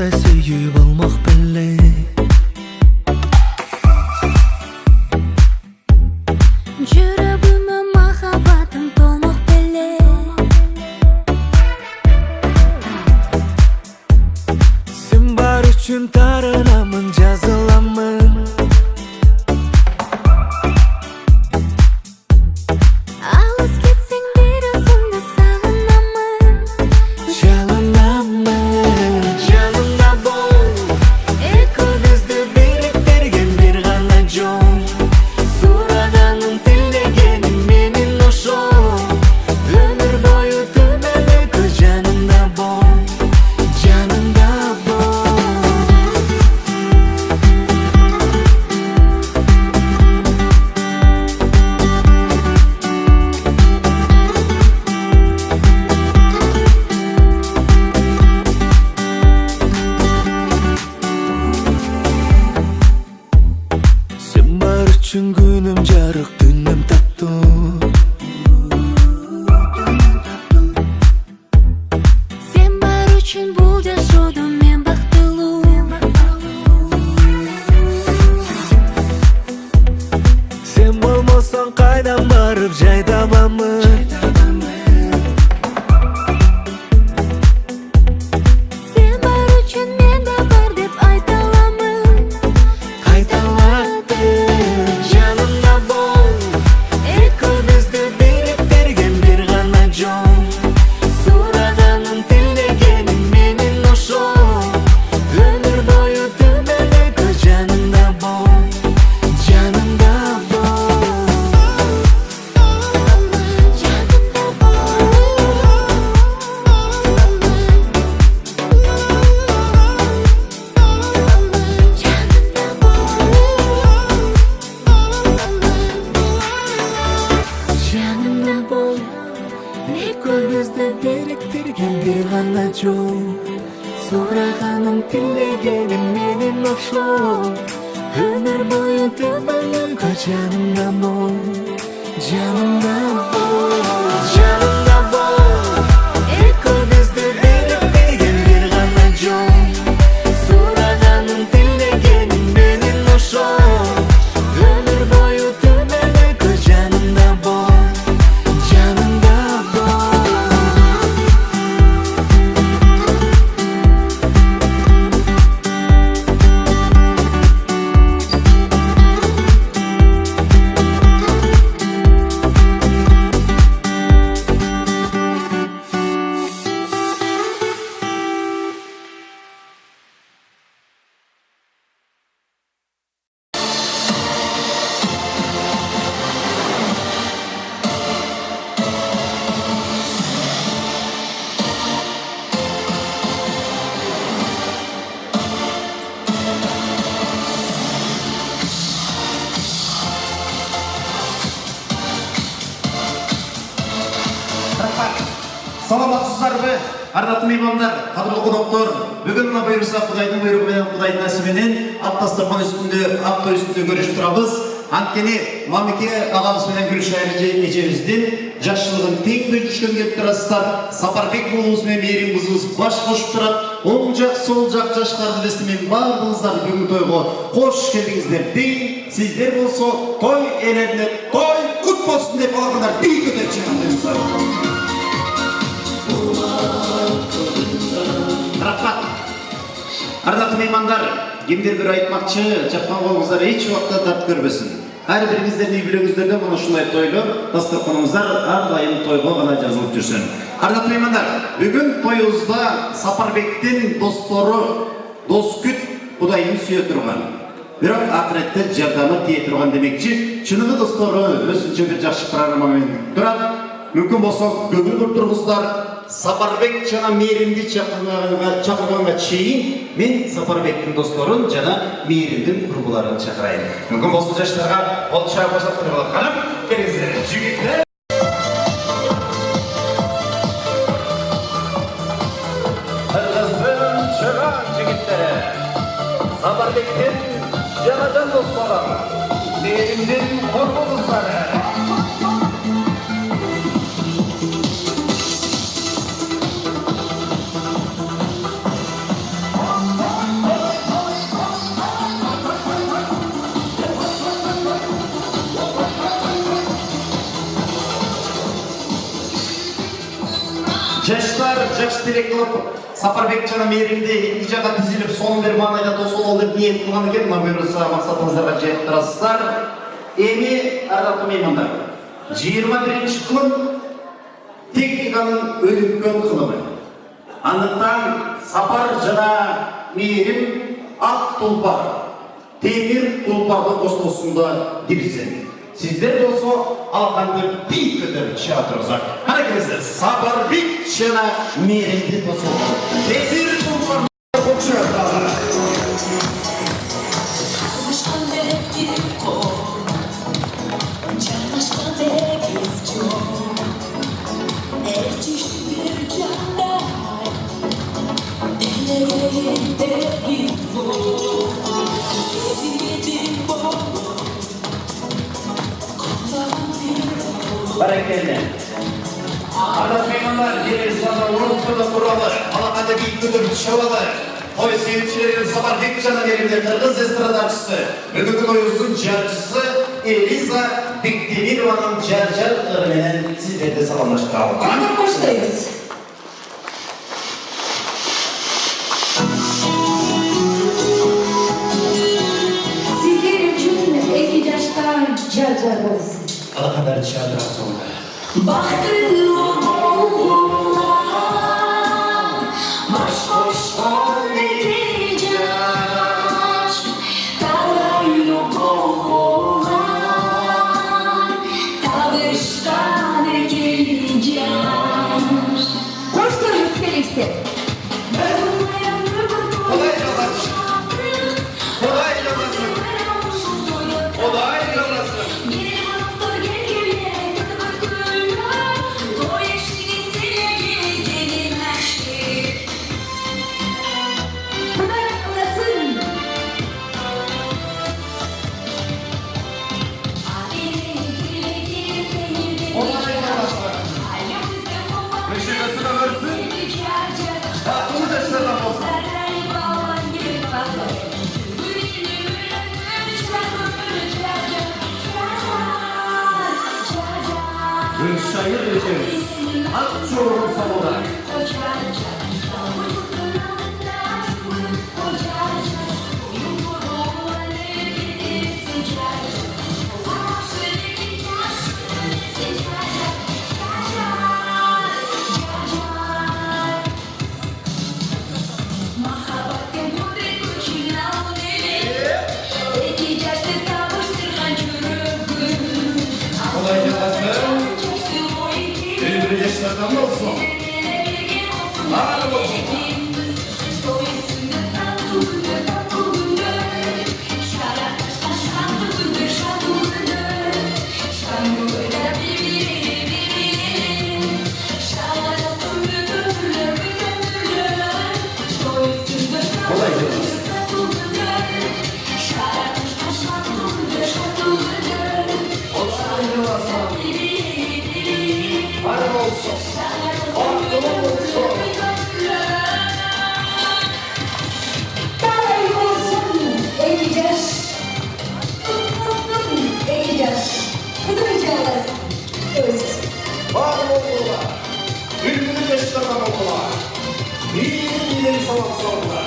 да сүйіп алмақ біле. Жүрегіме махаббатым толмақ біле. Сен бар үшін тарынамын, жазыламын. Алыс кетсең бері сонда сағынамын. Жалынамын, жанымда бол. Екеумізді біріктірген бір ғана жол. Сұрағаным, тілегенім менің ошол. Өмір бойы түбәлі жанымда бол, жанымда бол. Сен бар үшін күнім жарық, түнім тату. Сен бар үшін бұл жашоодо мен бактылуу. Сен болмасаң қайдан барып жай табамын. Сен бар үшін мен да бар деп айта аламын. Қайталады, жанымда бол. Екеумізді біріктірген бір ғана жол. Сұрағаным, тілегенім менің ошол. Өмір бойы түбәлі жанымда бол, жанымда бол. Жанымда бол. Жанымда бол. Жанымда бол. Екеумізді біріктірген бір ғана жол. Сұрағаным, тілегенім менің ошол. Өмір бойы түбәлі жанымда бол, жанымда бол, жанымда бол. Екеумізді біріктірген бір ғана жол. Сұрағаным, тілегенім менің ошол. Өмір бойы түбәлі жанымда бол, жанымда бол. Саламатсыздарбы, ардактуу меймандар, кадырлуу коноктор. Бүгүн мына буюрса Кудайдын буйругу менен, Кудайдын насиби менен ат дастархан үстүндө, ат той үстүндө көрүшүп турабыз. Анткени Мамике агабыз менен Гүлшайыр эжебиздин жашчылыгын теңдей жүрүшкөн келип турасыздар. Сапарбек болубуз менен Мээрим кызыбыз баш кошуп турат. Оң жак, сол жак жашкарды элестемен баардыгыңыздар бүгүнкү тойго кош келдиңиздер. Дейин, сиздер болсо той ээлерине той кут болсун деп алгандар бий көтөрүп чыгыңыздар. Рахмат. Ардактуу меймандар, кимдир бир айтмакчы, жаккан колуңуздар эч убакта дарт көрбөсүн. Ар бириңиздердин үй бүлөңүздөрдө мына ушундай тойлор, дастарханыңыздар ар дайым тойго гана жазылып жүрсүн. Ардактуу меймандар, бүгүн тоюбузда Сапарбектин достору Доскүт Кудайдын сүйө турган. Бирок акыретте жардамы тие турган демекчи, чыныгы достору өзүнчө бир жакшы программа менен турат. Мүмкүн болсо көңүл буртургуздар. Сапарбек жана Мээримди чакырганга чейин мен Сапарбектин досторун жана Мээримдин курбуларын чакырайын. Мүмкүн болсо жаштарга кол чаа көрсөтүп калып, келиңиздер. Жигиттер. Кыргыздын чыган жигиттери. Сапарбектин жанажан достору. Мээримдин курбу кыздары. Жаштар жакшы тилек кылып, Сапарбек жана Мээримди эки жакка тизилип, сонун бир маанайда тосолол деп ниет кылган экен. Мына буюрса максатыңыздарга жетип турасыздар. Эми ардактуу меймандар, 21-күн техниканын өнүккөн кылымы. Андыктан Сапар жана Мээрим ак тулпар, темир тулпарды коштоосунда дирсен. Sizler de olsa alkandır bir kadar çağırırsak. Hadi gelsin. Сапарбек жана Мээримди тосолду. Темир тулпарды koşuyorlar. Barakelle. Ardas meymanlar, yeri sana unutmadan buralı. Alakada bir güdür çavalı. Toy seyircilerin Сапарбек жана Мээримди Кыргыз эстрадачысы, бүгүнкү тоюбуздун жарчысы Элиза Бектемированын жар менен сиздерди саламлашкабыз. Аны коштойбуз. Sizler üçün iki yaşta jar bolsun. Alakadar çağırak sonra. Baktığım oğlan Baş boş ol edeceğiz Karar yok oğlan Tavıştan geleceğiz Koşturun Felix'i. Kolay çalasın. Kolay çalasın. Kolay çalasın. Kuday kılasın. Kolay çalasın. Meşgulesine versin. Tatlını taşlardan olsun. Gülşahir Reçemiz. Akçoğlu Samuray. Kolay çalasın. Birbiri yaşlardan mı olsun? Hadi bakalım. Kolay çalasın. Hadi olsun. Aklım olsun. Karay olsun. İki yaş. İki yaş. Kuduracağız. Öz. Var oldular. Birbiri yaşlardan oldular. İleri salak sordular.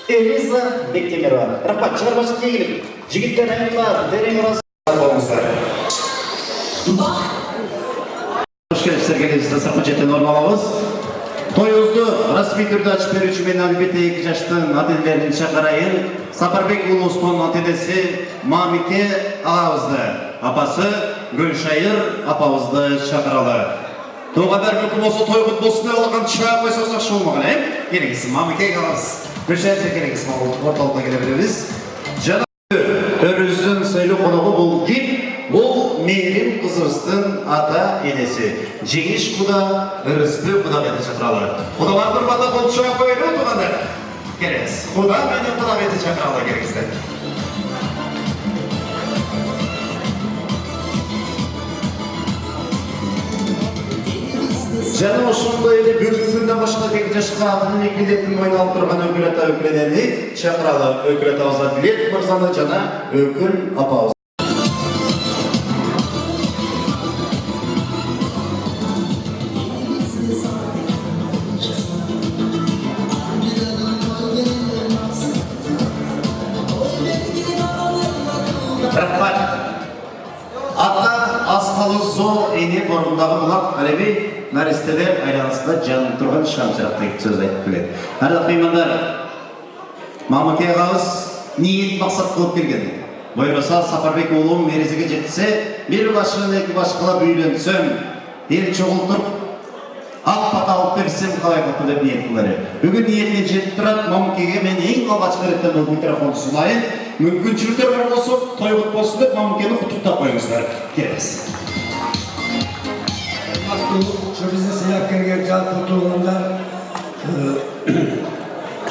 Элиза Бектемирова. Рахмат, чыгармачылык ийгилик. Жигиттер айымдар, терең ыраазы болуңуздар. Hoş geldiniz Elizа Сапарбектен орун алабыз. Тоюбузду расмий түрдө ачып берүүчү мен албетте 2 жаштын ата-энелерин чакырайын. Сапарбек уулубуздун ата-энеси Мамике агабызды, апасы Гүлшайыр апабызды чакыралы. Doğalar mümkün olsa toy kutlusuna olağan çırağı koysa sakşı olmağın, Gerekisi, Mamike kalırız. Köşerce gerekisi ortalıkta gelebiliriz. Canım Örüz'ün sayılı konuğu bu kim? Bu Mehrim Kızırız'ın ata enesi. Cengiz Kuda, Örüz'lü Kuda beti çakralı. Kuda var bir bada bol çırağı koyuyor Kudalar. Gerekiz. Kuda beni Kuda beti çakralı gerekizde. Canım oşunda ile bölgesinden başına tekrar çıkartının ekledetin oynalıp durgan ökülete öküledeni çakralı ökülete ağızda dilet mırzanı cana ökül apağız. Rahmat. Hatta asfalı zor eni borundağı bulak alevi Maristeler aylanısında canlı turgan şamşıraktaki söz aytıp biledi. Arada kıymanlar, Mamake ağız niyet maksat kılıp kelgen. Boyrasa Saparбек oğlum merezege jetse, bir başını iki başkala büyülensem, bir çoğultup, alt pata alıp versem kalay kapı dep niyet kılları. Bugün niyetine jetip turat, Mamake'ge men en algaç veretten bu mikrofonu sunayın. Mümkünçülükler var olsun, toygut bolsun dep Mamake'ni kutup koyыңыздар. Keleriz. Şu bizi silah kelgen can kurtulganlar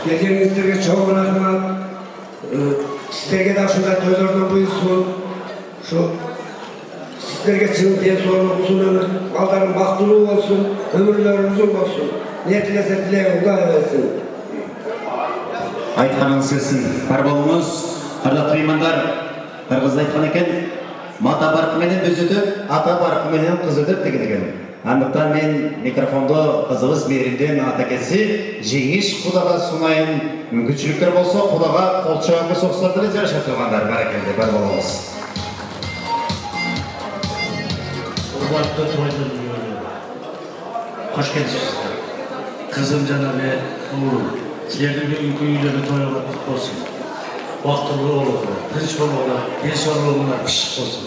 gelgenizlerge çoğun rahmat. Sizlerge de şunday toylardan buyursun. Şu sizlerge çın densoğluk olsun, baldarın baktılığı olsun, ömürler uzun olsun. Niyetilese dileğe ulan versin. Айтқаныңыз келсін. Бар болыңыз, ардақты меймандар. Бір қызды айтқан екен, мата барқыменен өз өтіп, ата барқыменен қыз өтіп деген екен. Андықтан мен микрофонды қызығыз Мейірімден ата келсе, Жеңіш Құдаға сұнайын, мүмкіншіліктер болса, Құдаға қолшағымы соқсардыры жараша тұрғандар. Бәрекелді, бар болыңыз. Құрбатты тойдың қош келіпсіздер. Қызым жана мен ұлым. Сіздердің бүгінгі үйлерді тойлауға құт болсын. Бақыттылы болуға, тыныш болуға, денсаулығына пішік болсын.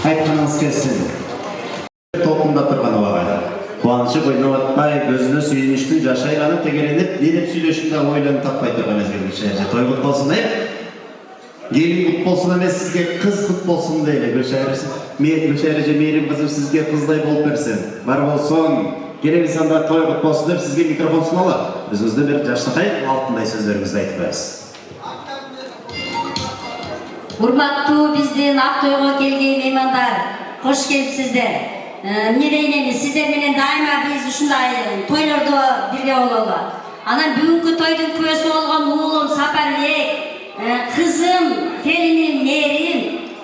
Айтқаныңыз келсін. Толқындап тұрған уағайда. Қуанышы бойнауатпай, көзіне сүйініштің жашайғаны тегеленіп, деніп сөйлешінде ойланып таппай тұрған әзгерлікші. Той құт болсын деп, gelin құт болсын емес, сізге қыз құт болсын дейлі. Гүлшәрі Мейірім қызым сізге қыздай болып берсін. Бар болсын. Керек санда той құт болсын деп, сізге микрофон сұналы. Өзіңізді бір жаштақай, алтындай сөздеріңізді айтып бересіз. Урматтуу биздин ак тойго келген меймандар, кош келипсиздер. Эмне дейин эми, сиздер менен дайыма биз ушундай тойлордо бирге бололу. Анан бүгүнкү тойдун күбөсү болгон уулум Сапарбек, кызым, келиним Мээрим,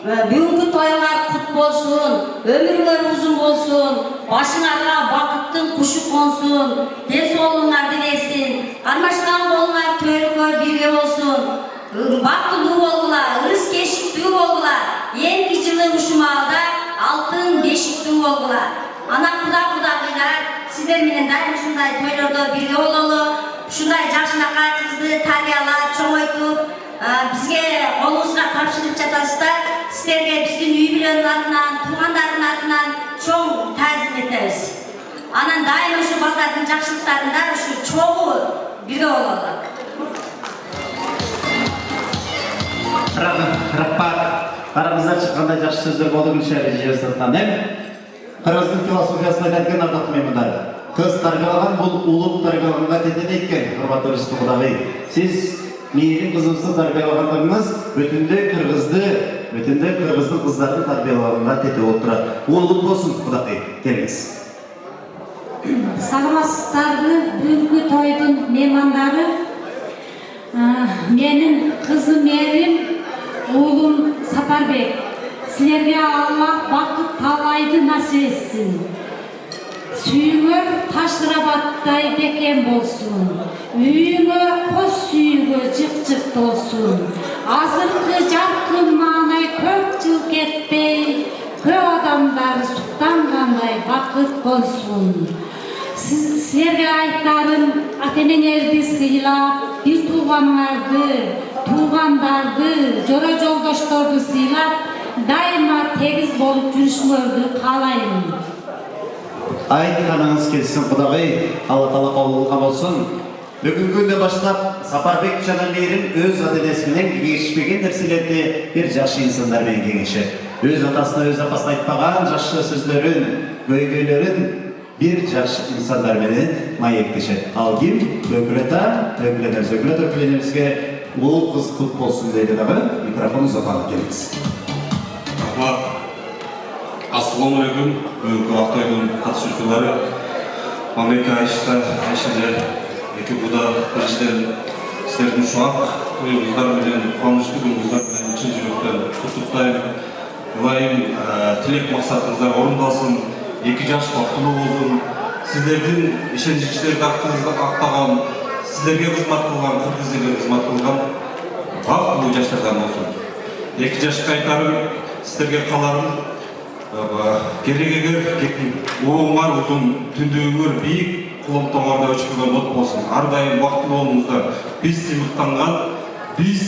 бүгүнкү тойлар кут болсун, өмүрлөр узун болсун, башыңарга бакыттын кушу консун, денсаулыгыңарды берсин, кармашкан колуңар төрүккө бирге болсун. Бактылуу болгула, ырыс кешиктүү болгула, энки жылы ушу маалда алтын бешиктүү болгула. Анан кудагыйлар, сиздер менен дайым ушундай тойлордо бирге бололу, ушундай жакшынакай кызды тарбиялап, чоңойтуп, бизге колубузга тапшырып жатасыздар. Сиздерге биздин үй бүлөнүн атынан, туугандардын атынан чоң таазим этебиз. Анан дайым ушу балдардын жакшылыктарында ушу чогуу бирге бололу. Рахмат. Арамызда шыққандай жақсы сөздер болды Гүлшәрі жиырсыртынан. Қырғыздың философиясына айтқан ардақты меймандар. Қыз тарбиялаған бұл ұлып тарбиялағанға тетеді еткен, құрбатты Рүстім Құдағи. Сіз Мейірім қызымызды тарбиялағандарыңыз бүтінді қырғыздың қыздардың тарбиялағанға тете отырады. Олғын болсын Құдағи. Келіңіз. Саламатсыздарбы, бүгүнкү тойдун меймандары. Менин кызым Мээрим, уулум Сапарбек. Силерге Аллах бакыт талайды насип этсин. Сүйүңөр Ташрабаттай бекем болсун. Үйүңөр кос сүйгө жык-жык толсун. Азыркы жаркын маанай көп жыл кетпей, көп адамдар суктангандай бакыт болсун. Силерге айтарым, ата-энеңерди сыйлап, бир туугандарды, жора жолдошторду сыйлап, дайыма тегиз болуп жүрүшүңөрдү каалайм. Айтқаныңыз келсін Құдағи, Алла Тағала қабыл болсын. Бүгінгі күннен баштап Сапарбек жана Мейірім өз ата-енесімен кеңешпеген нәрселерде бір жакшы инсандармен кеңешет. Өз атасына, өз апасына айтпаған жакшы сөздөрүн, көйгөйлөрүн bir жакшы инсандармен маектешет. Ал ким? Өкүл ата, өкүл энебиз, өкүл энебизге уул кыз кут болсун дейди дагы. Микрофон узатып келиңиз. Assalamu alaikum, бүгінгі Ақтойдың қатысушылары. Мамеке Айшта, Айшеде, екі бұда біріншіден сіздердің шуақ, ойыңыздар менен, қуанышты күніңіздар менен шын жүректен құттықтаймын. Бұлайым тілек мақсатыңыздар орындалсын, екі жас бақытты болсын. Сіздердің ішенжікшілерді ақтаған, сіздерге қызмат қылған, қызға қызмат қылған бақытты жастардан болсын. Екі жас қайтарым, сіздерге қаларым. Керек оңар ұзын түндегіңір биік құлымтағарда өшкілген от болсын. Ардайым уақытын олыңыздар. Біз сыйлықтанған, біз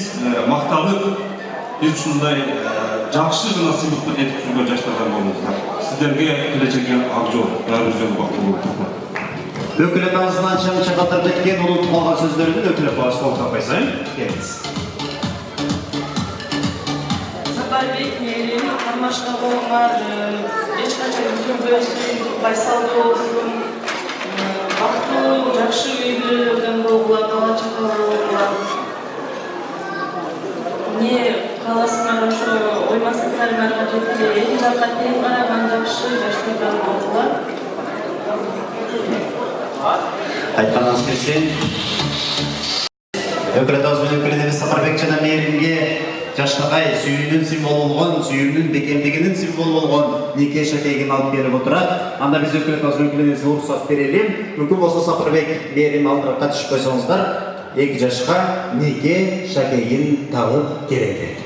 мақтанып, біз шындай жақсы ғана сыйлықпен етіп жүрген жастардан болыңыздар. Сіздерге келешекке ақ жол, бәрі жол бақытты болып. Өкілі тазынан шамшы қатыр біткен ұлы тұлға сөздерін өкілі басы олтап қайсайын. Келіңіз. Сапарбек Мейірім, Қармашқа болыңар, ешқанша үзілбөсін, байсалды болсын, бақытты, жақсы үйлерден болғылар, бала чақа болғылар. Не қаласына ошо оймасықтарымарға жетті, екі жаққа тең қараған жақсы жаштардан болғылар. Айтқаныңыз келсен. Өкілі тазымен өкілінеміз Сапарбек жана Мейірімге жаштағай сүйүүнүн символу болгон, сүйүүнүн бекемдигинин символу болгон нике шакегин алып берип отурат. Анда биз өкүлүнүзгө уруксат берели. Мүмкүн болсо Сапарбек Мейирим алдыракка түшүп койсоңуздар, 2 жашка нике шакегин тагып керек.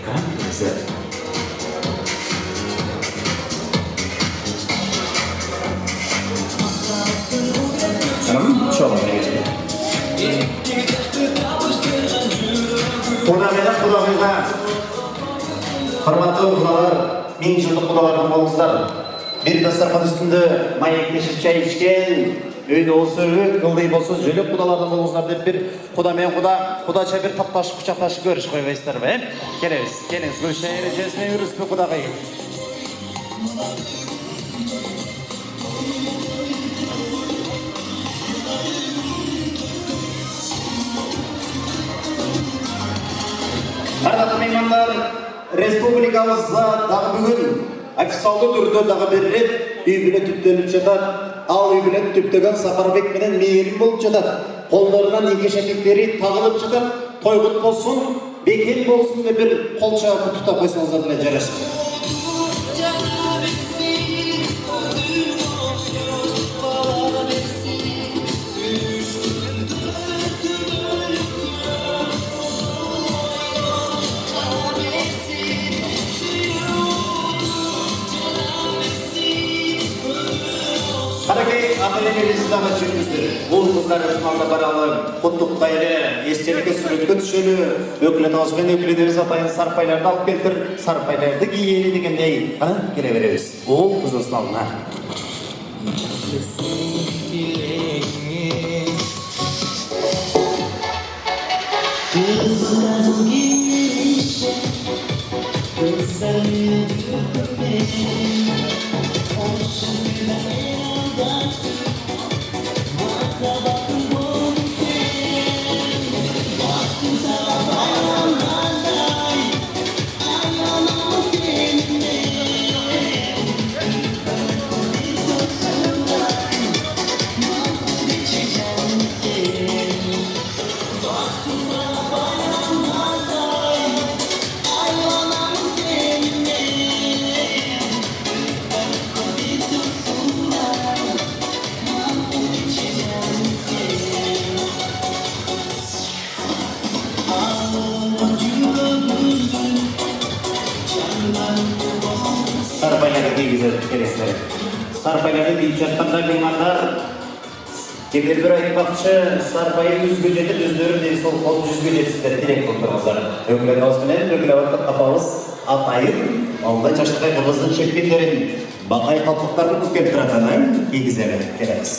Құдағайға, құрметті құдалар, 1000 жылдық құдалардың болыңыздар. Bir дастархан үстінде маектешіп шай ішкен, өйді осы өт, қылдай болсы жөлік құдалардың болыңыздар деп бір құда мен құдача бір тапташып, құшақташып көріш қойбайсыздар ба? Келіңіз, бұл шай ережесіне үріспі құдағай. Ардақты меймандар, республикамызда дағы бүгін официалды түрде дағы бір рет үй біле түптеліп жатады. Ал үй біле түптеген Сапарбек менен Мейірім болып жатады. Қолдарынан неке шәкектері тағылып жатады. Тойғыт болсын, бекем болсын деп бір қолшаға құттықтап қойсаңыздар біле жарасын. Ата-енелеріңізді жүріңіздер. Бұл қыздар ысмалда баралы, құттықтайлы, естелікке суретке түшелі, өкілі тазымен өкілінеріз атайын сарпайларды алып келтір, сарпайларды киелі дегендей, келе береміз. Ол қыз ысмалына. Sarpayları deyip kelesler. Sarpayları deyip жатқанда меймандар Kimdir bir aytmakçı, sarbayı yüzgü жетip, өздөрү дей сол кол жүзгө жетсиздер, тилек кылдыңыздар. Өкүлөбүз менен өкүлөбүз апабыз атайын, алдай жаштагай кыргыздын чекпендерин, бакай калпактарын күткөн туратанан кийгизели келебиз.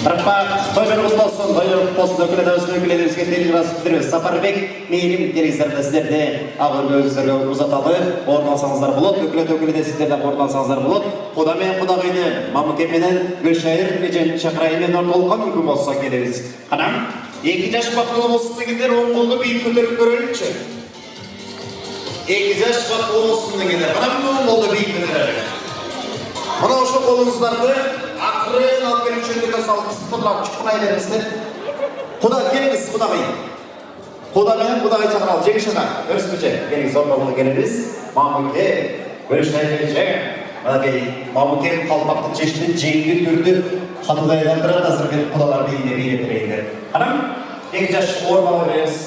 Рахмат, тойларыңыз болсын, тойларыңыз болсын, өкіледімізге терін расып білдіріңіз. Сапарбек, мейлім телевизорда сіздерде ағырғы өзіздерге ұзаталы, орын алсаңыздар болады, өкіледі сіздерде орын алсаңыздар болады. Құда мен құдағайды, Мамыкенменен Гүлшайыр Режен Шақырайымен орталыққа мүмкін болса келеміз. Қанам, 2 жаш бақылы болсын дегендер, оң қолды бейіп көтеріп көрелікші. 2 жаш бақылы болсын дегендер, қанам оң қолды бейіп көтерелік. Мына ұшы қолыңыздарды ақырын алып келіп жөндеге салып қыстырлап шықпай беріңіздер. Құда келіңіз, құдағай. Құда менен құдағай шақыралып, жеңіш аға, өріспече. Келіңіз, орта болу келеміз. Мамыке, Гүлшайыр Режен. Мамыке қалпақтың шешімін жеңді түрді қатудайландырады, азыр келіп құдалар бейіне берейіндер. Қанам, 2 жаш орын алып береміз.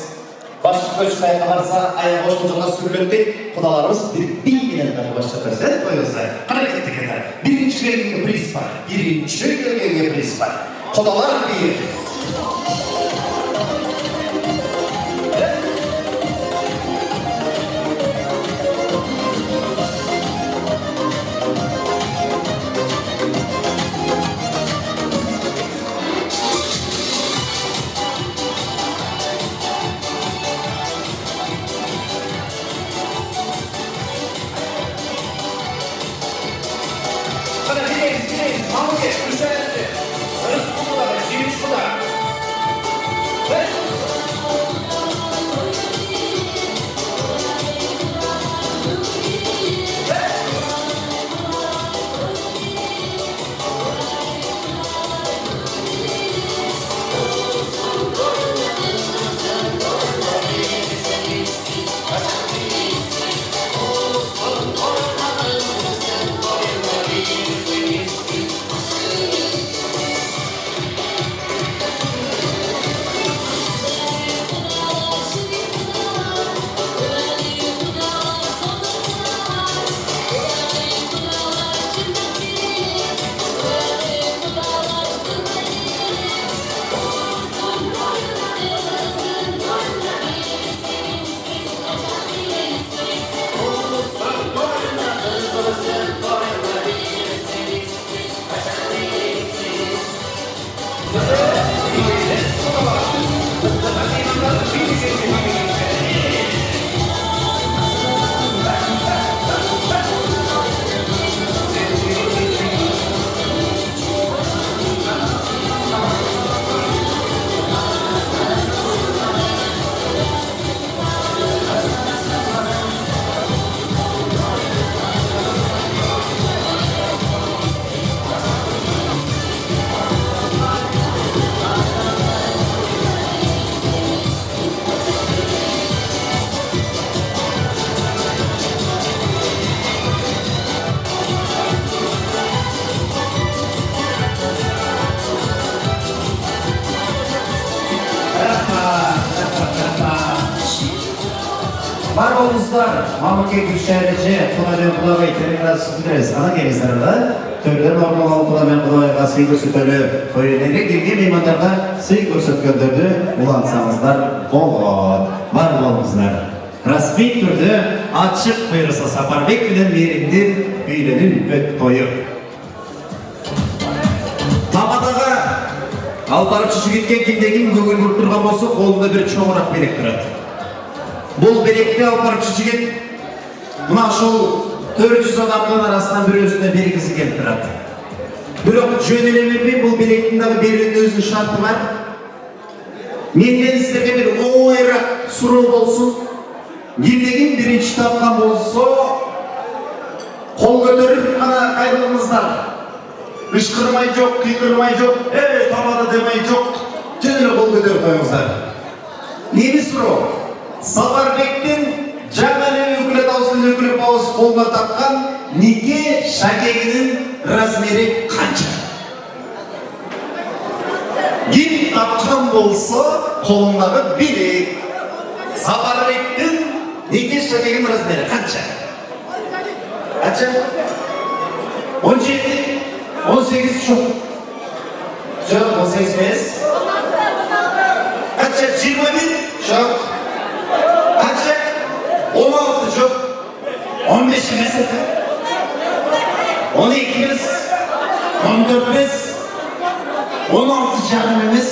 Başlık ölçü kayıtlarsa ayağı boş ucuna sürülündü. Kudalarımız bir bilgilen başlatır. Evet koyuyorsa. Hareketli kadar. Birinci bölgeye priz var. Birinci bölgeye priz var. Kudalar bir. Var olmuşlar, Mамыке Гүлшайыр Режен, Құда мен құдағай тереңіз білдіріз. Ана келіңіздерді, төрлер нормал Құда мен құдағайға сый көрсетілі, көйленерге келген меймандарға сый көрсеткендерді ұлансаңыздар болады. Бар болыңыздар. Расми түрді açık бұйырса Сапарбек білен мерендер үйленін өт тойы. Тамадаға албарып шүші кеткен кімдегін көгіл көріп тұрған болса, қолында бір чоңырақ белек тұрады. Бұл белекті алып барып жігіт мына ошол 400 адамның арасынан біреусіне бергісі келіп тұрады. Бирок жөн эле бербей, бұл белектин дагы берүүнүн өзүнүн шарты бар. Менден сіздерге бір ойрақ суроо болсун. Кимдегин биринчи тапкан болсо, кол көтөрүп гана кайрылыңыздар. Ышкырмай жок, кыйкырмай жок, табада демей жок. Жөн эле кол көтөрүп коюңуздар. Эми суроо. Сапарбектин жаңа эле үкілет ауыз колуна тапкан нике шакегинин размери канча? Ким тапкан болсо, колундагы билек. Сапарбектин нике шакегинин размери канча? Канча? 17, 18 жок. Жок, 18 эмес. Канча? 21? Жок. Kança? 16 çok. 15 mesela. 12 biz. 14 biz. 16 canımız.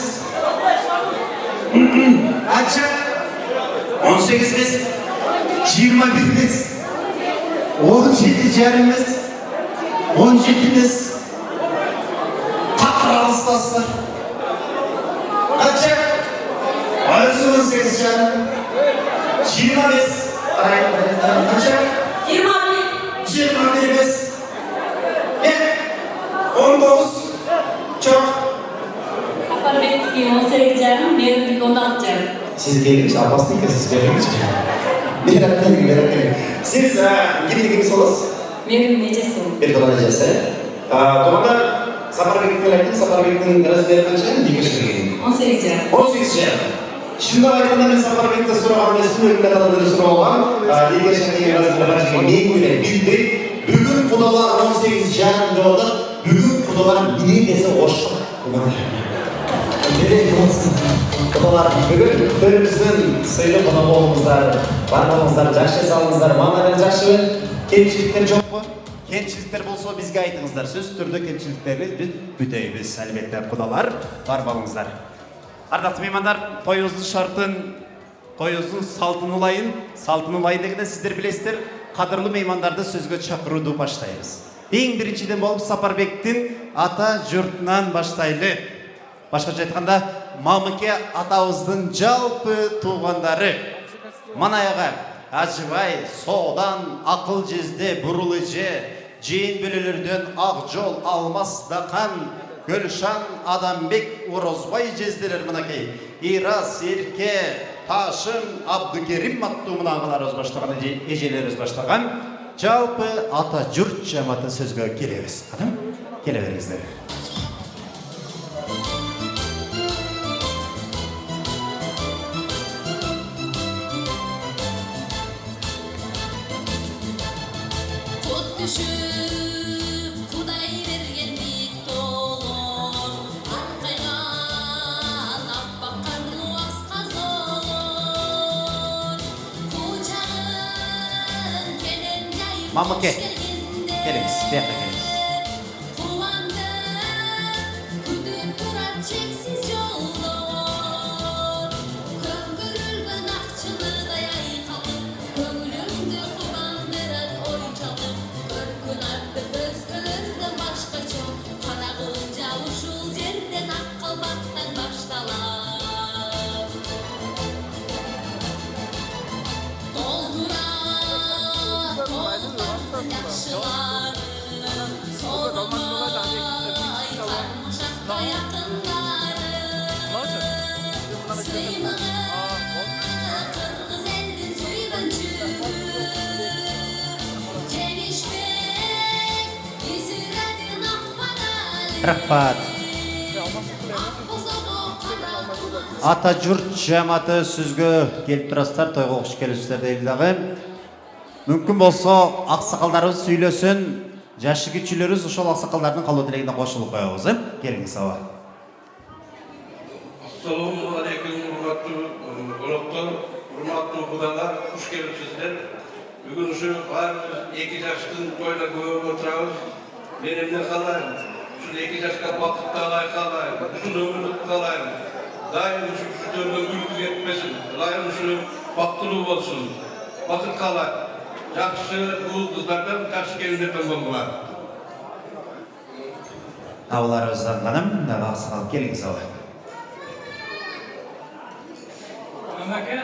Kança? 18 biz. 21 biz. 17 canımız. 17 biz. Kakra hastaslar. Kança? 18 canım. 20 biz. Kaçak? 21 biz. 19. Çok. Сапарбектики 18 жарым, Мээрімдики 16 жарым. Siz gelmiş, Abbas değil ki siz gelmiş. Merak. Siz kimdikiniz olası? Мээрим нечеси? Bir dolar necesi. Doğumlar Сапарбект'in ayetini, Сапарбект'in razmeri kaçak? Dikiştirgeni. 18 жарым. 18 jarım. Şimdi ayetinde ben Сапарбек'te soran Mesut'un ülkede adları soran Dikiştirgeni razmeri kaçak neyi göre bildi. Bugün kudalar 18 jarım doğdu. Bugün kudalar biri dese hoşluk. Kudalar bugün önümüzün sayılı kuda olmamızlar, barmamızlar, жақсы жасаңыздар, мамадан жақсы. Кемшіліктер жоқ қой? Кемшіліктер болса бізге айтыңыздар. Сөз түрде кемшіліктерді біз бүтейбіз. Әлбетте құдалар бар болыңыздар. Ардақты меймандар, тойымыздың шартын, тойымыздың салтын улайын дегенде сіздер білесіздер, қадірлі меймандарды сөзге шақыруды баштаймыз. Ең біріншіден болып Сапарбектің ата жұртынан баштайлы. Башқаша айтқанда, Мамыке атауыздың жалпы туғандары. Манаяға Ажыбай, Соғдан, Ақыл жезде, Бұрылы же, Жейін бөлелерден Ақ жол, Алмас Дақан, Гүлшан, Адамбек, Орозбай жезделер мұнакей. Ирас, Ерке, Ташым, Абдыкерим атту мұнағылар өз баштаған, ежелер өз баштаған. Жалпы ата жұрт жаматы сөзге келеміз. Келе беріңіздер. Құдай берген бик толор, арқайған аппақ қарлы асқа зор. Құшағын кенен жайып Мамыке, қош келгенде, келіңіз, бияққа келіңіз. қуанды, күтіп тұрат шексіз жолдор. Көңгірілген ақшылыдай айқалып, көңіліңді қуандырар ой çalып. Көркін атты көзгілерді башқа жоқ, қарағылын жауышыл жерден ақ қалбақтан башталап. Толғыратын жақшылары, соғымай қаншаққа якындары. Сыйлығы қырғыз елдің сүйгінші, жеңішпек исірәдің ақпадалы. Рахмат. Ата жұрт жаматы сөзге келіп тұрастар, тойға қош келісіздер дейілдағы. Мүмкін болса, ақсақалдарымыз сөйлесін, жашы кішілеріміз ошол ақсақалдардың қалу тілегіне қосылып қоямыз. Келіңіз сауа. Ассалаумағалейкум, құрметті қонақтар, құрметті құдалар, қош келіпсіздер. Бүгін ұшы барымыз 2 жастың тойына көріп отырамыз. Менімнен қалайын, ұшы 2 жасқа бақытты алай қалайын, ұшы өмірлік қалайын. Дайын ұшы жүрген күлкі кетпесін. Дайын ұшы бактылуу болсун. Бакыт калат. Жакшы уул кыздардан, жакшы келиндерден болгула. Абаларыбыздан ханым, баксы калып келиңиз ала. Anakke,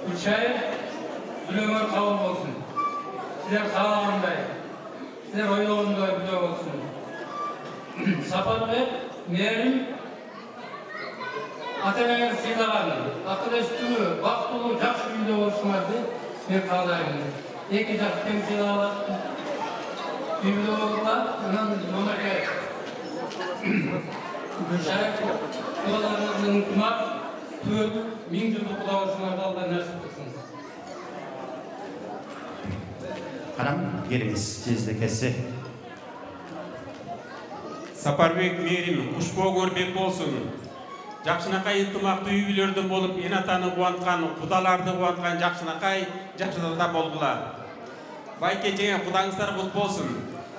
Gülşahir, Gülömer kabul olsun. Sizler sağlamınday, sizler oylağınday güzel olsun. Sapanı merim, Atene'nin silahını, akıl üstünü, baktulu, jakşı güzel olsun hadi, ben kalayım. İki jakşı temsil alıp, güzel olurlar, onun Anakke, Gülşahir, Kulalarının kumak, Tüyük, min жылдық құдауышыңарды алда нәсіп қылсын. Ханым, келиңиз, тезді Сапарбек мээрим кушпоо көрбек болсун. Жакшынакай ынтымактуу үй-бүлөрдөн болуп, эн атаны кубанткан, кудаларды кубанткан жакшынакай жакшыда болгула. Байке жеңе кудаңыздар кут болсун.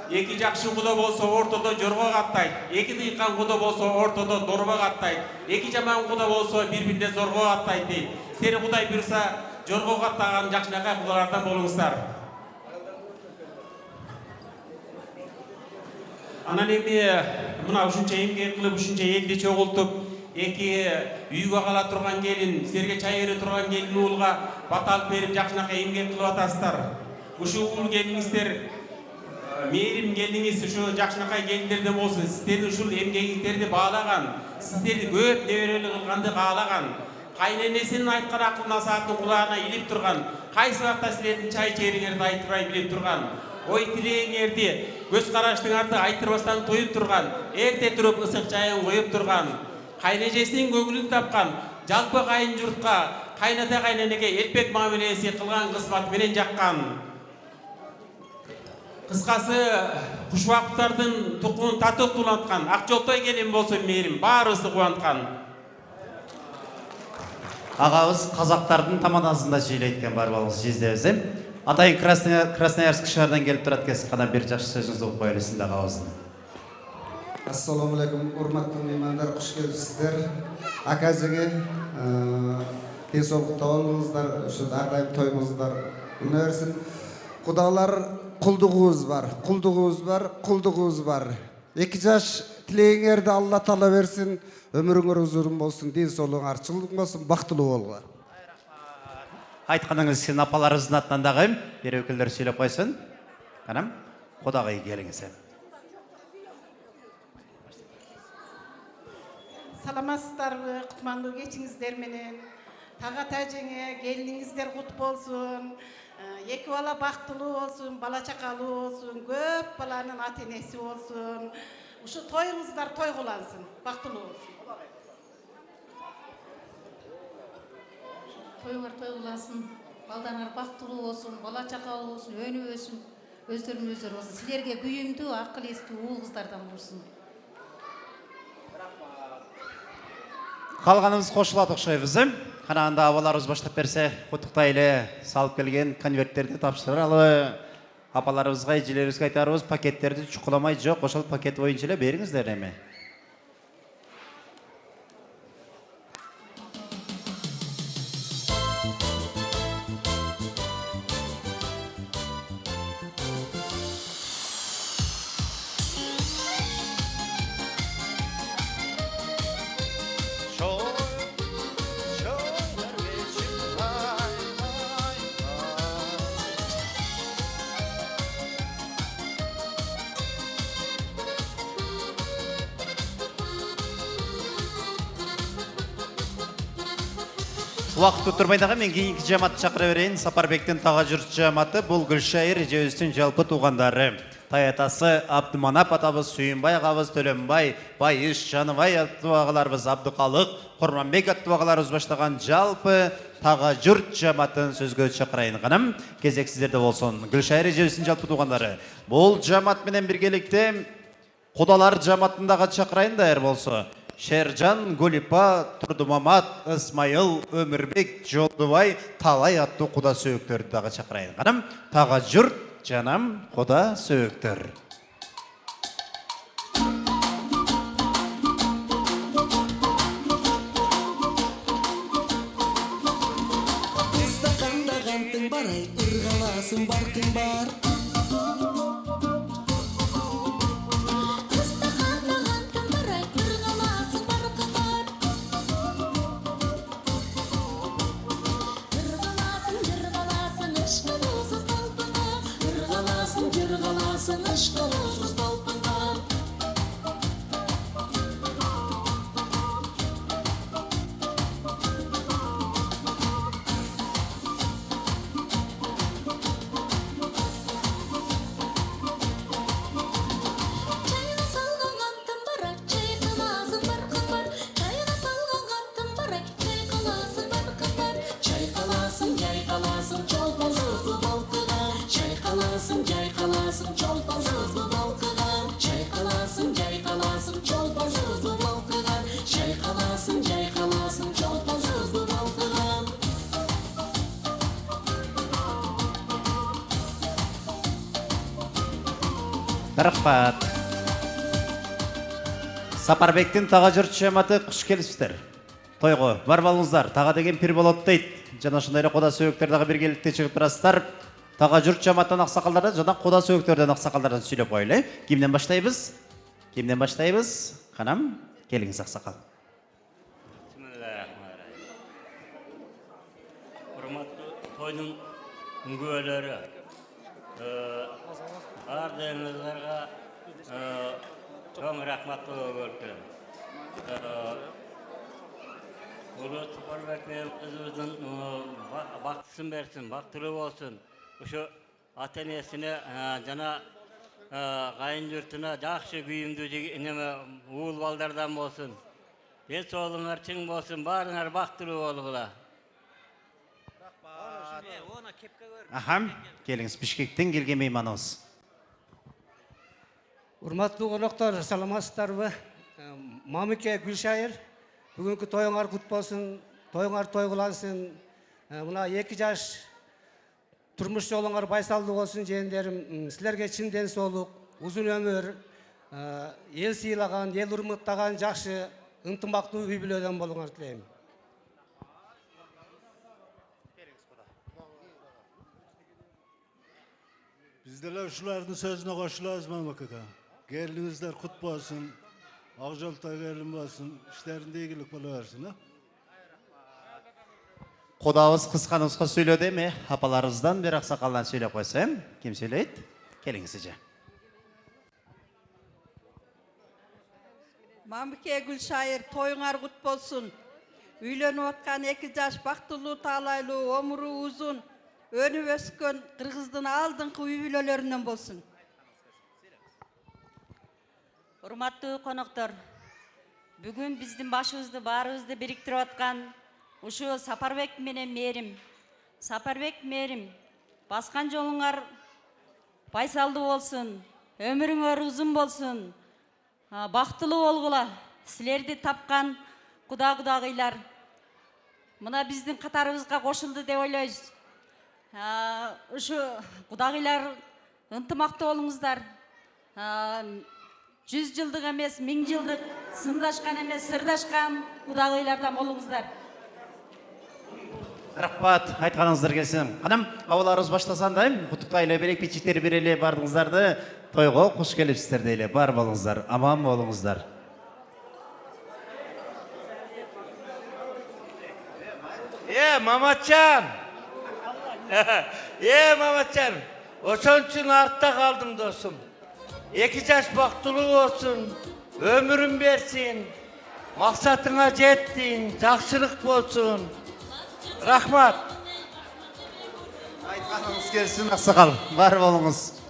Эки жакшы куда болсо ортодо жорго каттайт. Эки дыйкан куда болсо ортодо дорба каттайт. Эки жаман куда болсо бири-бирине зорго каттайт дейт. Сени Кудай буйруса жорго каттаган жакшынакай кудалардан болуңуздар. Анан эми мына ушунча эмгек кылып, ушунча элди чогултуп, эки үйгө кала турган келин, силерге чай бере турган келин уулга бата алып берип жакшынакай эмгек кылып атасыздар. Ушул уулу келиңиздер мээрим келиңиз ушу жакшынакай келиндерден болсун. Сиздердин ушул эмгегиңиздерди баалаган, сиздерди көп неберелик кылганды каалаган, кайненесинин айткан акыл насаатын кулагына илип турган, кайсы убакта силердин чай чээриңерди айтпай билип турган, ой тилегиңерди көз караштыңарды айтырбастан тоюп турган, эрте туруп ысык чайын коюп турган, кайнежесинин көңүлүн тапкан, жалпы кайын журтка, кайната кайненеге элпек мамилеси кылган кызмат менен жаккан. Кыскасы, кушбактардын тукумун татып туланткан, Акжолтой келин болсун мээрим, баарыбызды кубанткан. Агабыз казактардын тамадасында сүйлөйт бар балыңыз жездебиз. Атайын Красноярск шаарынан келип турат экенсиз, кана бир жакшы сөзүңүздү угуп коелу сизде агабыздын. Assalomu alaykum, hurmatli mehmonlar, xush kelibsizlar. Akajige, tez olqutta bolingizlar, shu ardayım toyumuzlar unersin. Kudalar kulduğuz var, kulduğuz var. 2 yaş tileğinlerdi Allah Taala versin, ömrüңөр uzun bolsun, den sooluğuң arçılık bolsun, baktılуу bolgular. Айтқаныңыз сен апаларыңыздың атынан дагы бир өкүлдөр сүйлөп койсун. Канам, Кудагай келиңиз. Саламатсыздарбы, кутмандуу кечиңиздер менен. Тагат ажеңе келиниңиздер кут болсун. Эки бала бактылуу болсун, бала чакалуу болсун, көп баланын ата энеси болсун. Ушу тоюңуздар той кылансын, бактылуу болсун. Toyuңар той кыласын, балдарыңар бактылуу болсун, бала чакалуу болсун, өнүп өсүн, өздөрүнүн өздөрү болсун. Силерге күйүмдүү, акыл эстүү уул кыздардан болсун. Калганыбыз кошулат окшойбуз. Кана анда абаларыбыз баштап берсе, куттуктайлы салып келген конверттерди тапшыралы. Апаларыбызга, эжелерибизге айтарыбыз, пакеттерди чукуламай жок, ошол пакет боюнча эле бериңиздер эми. Уақыт тұрмайдағы мен кейінгі жаматты шақыра берейін. Сапарбектің таға жұрт жаматы бұл Гүлшайыр ежеуістің жалпы туғандары. Таятасы Абдыманап атабыз, Сүйінбай ағабыз, Төлембай, Байыш, Жаныбай аттуағыларыбыз, Абдықалық, Құрманбек аттуағыларыбыз баштаған жалпы таға жұрт жаматын сөзге шақырайын қаным. Кезек сіздерді болсын. Гүлшайыр ежеуістің жалпы туғандары. Бұл жамат менен біргелікте Құдалар жаматындағы шақырайын да әр болсы. Шержан, Гулипа, Тұрдымамат, Исмайыл, Өмірбек, Жолдыбай, талай атты құда сөйіктерді дағы шақырайын. Қаным, таға жұрт, жанам, құда сөйіктер. барай ыргаласын баркың бар Ыстаханлаған барай ыргаласын баркың бар Ыргаласын ышкылусыз талпынға Ыргаласын ышкылусыз талпынға Çayına salgan qantın barak, çayqalasın barqın бар Çayına salgan qantın barak, çayqalasın barqın бар Çayqalasın, yayqalasın, çolpansızlı balqıға Çayqalasın, yayqalasın, çolpansızlı balqıға Çayqalasın, yayqalasın, çolpansızlı balqıға Çayqalasın, yayqalasın, çolpansızlı balqıға Рахмат. Сапарбектин тага жырт жаматы куш келипсиздер. Тойго бар балыңыздар, тага деген пир болот дейт. Жана ошондой эле кода сөйөктөр дагы биргеликте чыгып турасыздар. Тага жырт жаматтан аксакалдардан жана кода сөйөктөрдөн аксакалдардан сүйлөп коелу. Кимден баштайбыз? Кимден баштайбыз? Канам, келиңиз аксакал. Урматтуу тойдун күнгөөлөрү, ардыңыздарга чоң рахматтуу көркөм. Улут Сапарбек кызыбыздын бактысын берсин, бактылуу болсун. Ушу ата-энесине жана кайын журтуна жакшы күйүмдүү неме уул балдардан болсун. Ден соолуңар чың болсун, баарыңар бактылуу болгула. Ахам, келиңиз Бишкектен келген мейманыбыз. Урматтуу коноктор, саламатсыздарбы? Мамике Гүлшайыр, бүгүнкү тоюңар кут болсун, тоюңар той кылансын. Мына 2 жаш турмуш жолуңар байсалдуу болсун жээндарим. Силерге чын ден соолук, узун өмүр, эл сыйлаган, эл урматтаган жакшы, ынтымактуу үй бүлөдөн болуңар тилейм. Biz de uşularının sözüne koşulağız Mamak Aka. Gelinizler kutlu olsun, Akjolta gelin olsun, işlerinde iyilik buluversin. Kodabız kıskanızga söyledi mi? Apalarınızdan bir aksakaldan söylep koysam. Kim söyleydi? Keliniz sizce. Mamike Gülşahir toyuңар kut bolsun. Üylönüp atkan 2 jaş baktılуу taalaylуу, omuru uzun, önüp öskön Kırgızdın алдыңкы үй бүлөлөрүнөн болсун. Урматтуу коноктор, бүгүн биздин башыбызды баарыбызды бириктирип аткан ушу Сапарбек менен Мээрим. Сапарбек Мээрим, баскан жолуңар байсалдуу болсун, өмүрүңөр узун болсун, бактылуу болгула. Силерди тапкан кудагыйлар мына биздин катарыбызга кошулду деп ойлойбуз. Ушу кудагыйлар ынтымактуу болуңуздар. 100 жылдык эмес, 1000 жылдык сындашкан эмес, сырдашкан кудагыйлардан болуңуздар. Рахмат, айтканыңыздар келсин. Канам, абаларыбыз баштасан дайым, куттуктайлы берек пичиктер берели бардыңыздарды, тойго куш келипсиздер дейле. Бар болуңуздар, аман болуңуздар. Маматчан! Маматчан! Ошон үчүн артта калдың досум. 2 жаш бактылуу болсун, өмүрүн берсин, максатыңа жеттин, жакшылык болсун. Рахмат. Айтканыңыз келсин, аксакал. Бар болуңуз.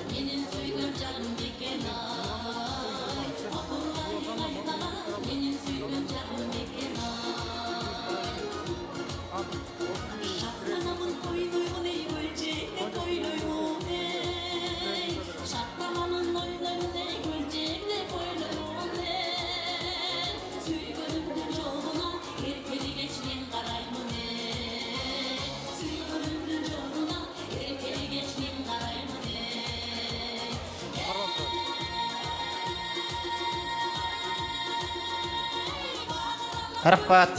Menин Рахмат.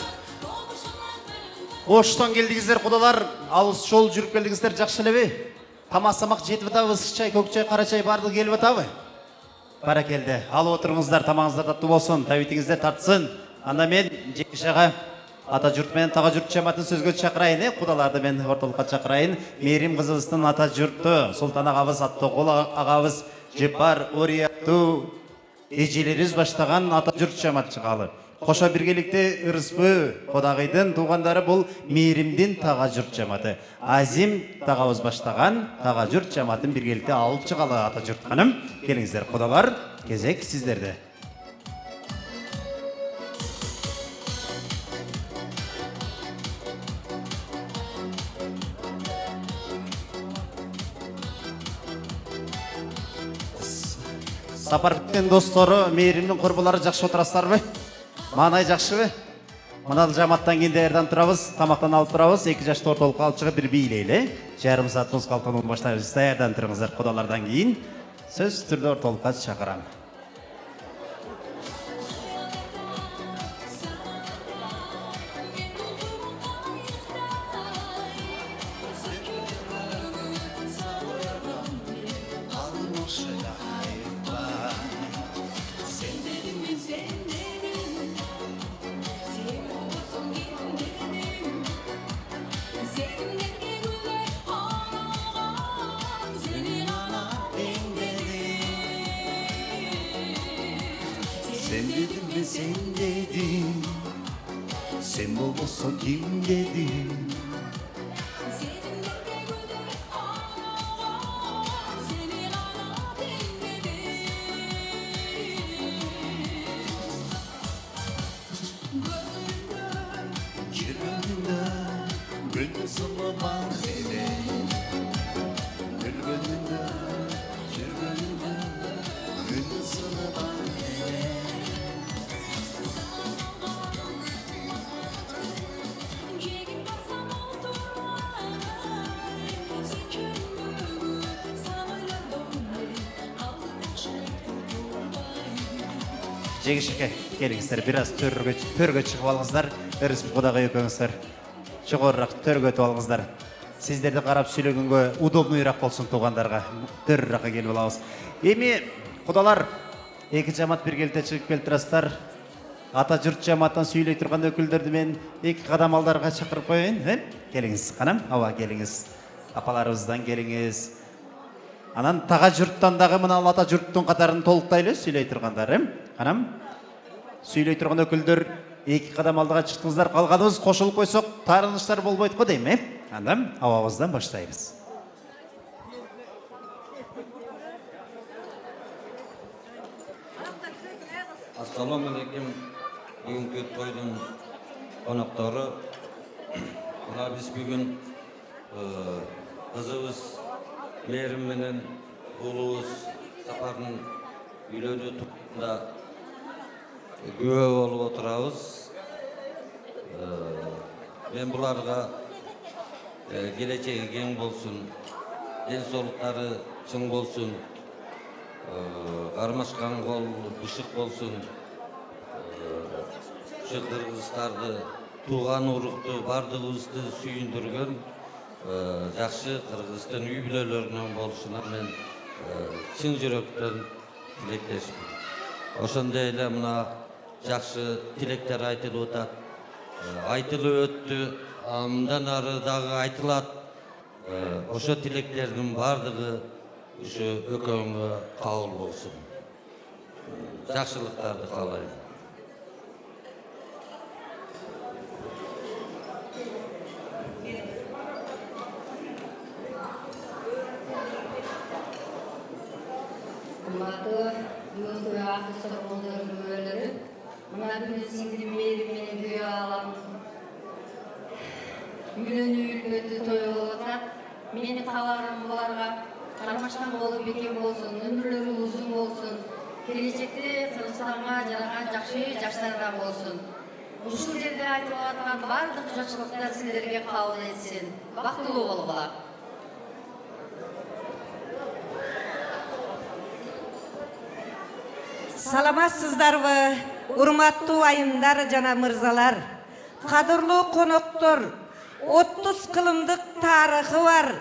Оштан келдіңіздер, құдалар. Алыс жол жүріп келдіңіздер, жақсы элеби? Тамақ жетіп атабы, ысық чай, көк чай, қара чай барды келіп атабы? Бара келді. Алып отырыңыздар, тамағыңыздар татты болсын, тәуетіңіздер тартсын. Анда мен жекшаға ата жұртмен таға жұрт жаматын сөзге шақырайын, құдаларды мен орталыққа шақырайын. Мерим қызыбыздың ата жұртты, Сұлтан ағабыз, Аттоғол ағабыз, Жепар, Орияту, ежелеріз баштаған ата жұрт жамат шығалы. Қоша біргелікте Үріспі Қодағайдың туғандары бұл Меримден таға жұрт жаматы. Азим тағауыз баштаған таға жұрт жаматын біргелікте алып шығалы ата жұрт ханым. Келіңіздер, құдалар, кезек сіздерді. Сапар біткен достары, Меримнің құрбылары жақшы отырастар бі? Маңай жақшы бі? Мұнал жаматтан кенде әрден тұрабыз, тамақтан алып тұрабыз, 2 жашты орталыққа алып шығып бір бейлейлі. Жарым саат мұз қалтануын баштайыз, әрден тұрыңыздар құдалардан кейін. Сөз түрді орталыққа шақырам. Sen dedin mi sen dedin, sen olmazsan kim dedin? Gönlümde, gönlüm sana var hele. Gönlümde, gönlüm sana var hele. Жегішеке, келіңіздер, біраз төрге шығып алыңыздар, Үріспі Қодағай өкіңіздер. Шығыррақ төрге өтіп алыңыздар. Сіздерді қарап сөйлегенге удобныйрақ болсын туғандарға, төрраққа келіп алауыз. Еме, құдалар, 2 жамат бір келді шығып келіп тұрастар. Ата жұрт жаматтан сөйлей тұрған өкілдерді мен 2 қадам алдарға шақырып қойын. Келіңіз, қанам, ауа келіңіз. Апаларымыздан келіңіз. Анан таға жұрттандағы мұнал ата жұрттың қатарын толықтайлы сөйлей тұрғандар. Қанам, сөйлей тұрған өкілдер 2 қадам алдыға шықтыңыздар, қалғаныңыз қошылып қойсақ, тарыныштар болбайды қой дейм, Андам, ауағыздан баштаймыз. Ассалаумағалейкум, бүгінгі тойдың қонақтары. Біз бүгін қызыбыз Мерим менен ұлыбыз Сапардың үйлөнүү турасында күбө болуп отурабыз. Мен буларга келечеги кең болсун, ден соолуктары чың болсун, кармашкан кол бышык болсун, ушу кыргызстарды тууган урукту бардыгыбызды сүйүндүргөн жакшы кыргыздын үй бүлөлөрүнөн болушуна мен чын жүрөктөн тилектешмин. Ошондой эле мына жакшы тилектер айтылып атат. Айтылып өттү, мындан ары дагы айтылат. Ошо тилектердин бардыгы ушу экөөңө кабыл болсун. Жакшылыктарды каалайм. Бүгінгі артыстық қолдары көмерлері, мұна бүгін сіңдірі Мериммен көе алам. Үйлену үлкетті той олатат. Мені қаларым бұларға қармашқан болып бекем болсын, өмірлері ұзын болсын. Келешекте Қырғызстанға жараған жақшы жаштардан болсын. Ушул жерде айтып атқан барлық жақсылықтар сіздерге қабыл етсін. Бақтылы болғыла. Саламатсыздарбы, урматтуу айымдар жана мырзалар, кадырлуу коноктор, 30 кылымдык тарыхы бар,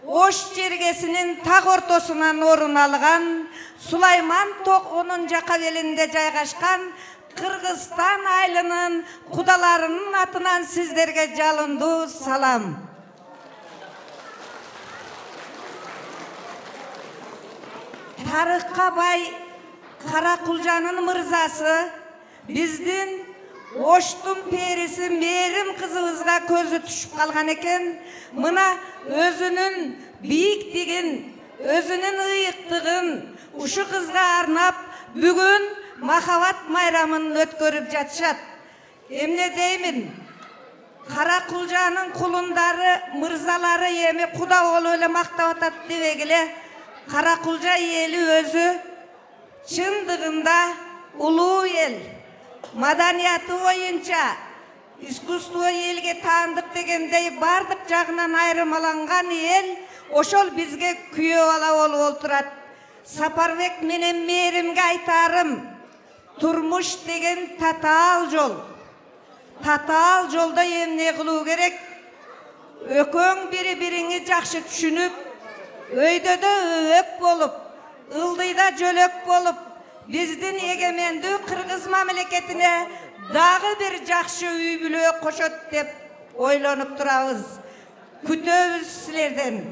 Ош жергесинин так ортосунан орун алган, Сулайман тоонун жака белинде жайгашкан Кыргызстан айылынын кудаларынын атынан сиздерге жалындуу салам. Тарыхка бай Каракулжанын мырзасы биздин Оштун периси Мээрим кызыбызга көзү түшүп калган экен. Мына өзүнүн бийиктигин, өзүнүн ыйыктыгын ушу кызга арнап бүгүн махабат майрамын өткөрүп жатышат. Эмне деймин? Каракулжанын кулундары, мырзалары эми куда болуп эле мактап атат дебегиле. Каракулжа эли өзү чындыгында улуу эл. Маданияты боюнча искусство элге таандык дегендей бардык жагынан айырмаланган эл ошол бизге күйөө бала болуп отурат. Сапарбек менен Мээримге айтарым, турмуш деген татаал жол. Татаал жолдо эмне кылуу керек? Өкөң бири-бириңи жакшы түшүнүп, өйдөдө өбөк болуп, ылдыйда жөлөк болуп, биздин эгемендүү Кыргыз мамлекетине дагы бир жакшы үй бүлө кошот деп ойлонуп турабыз. Күтөбүз силерден.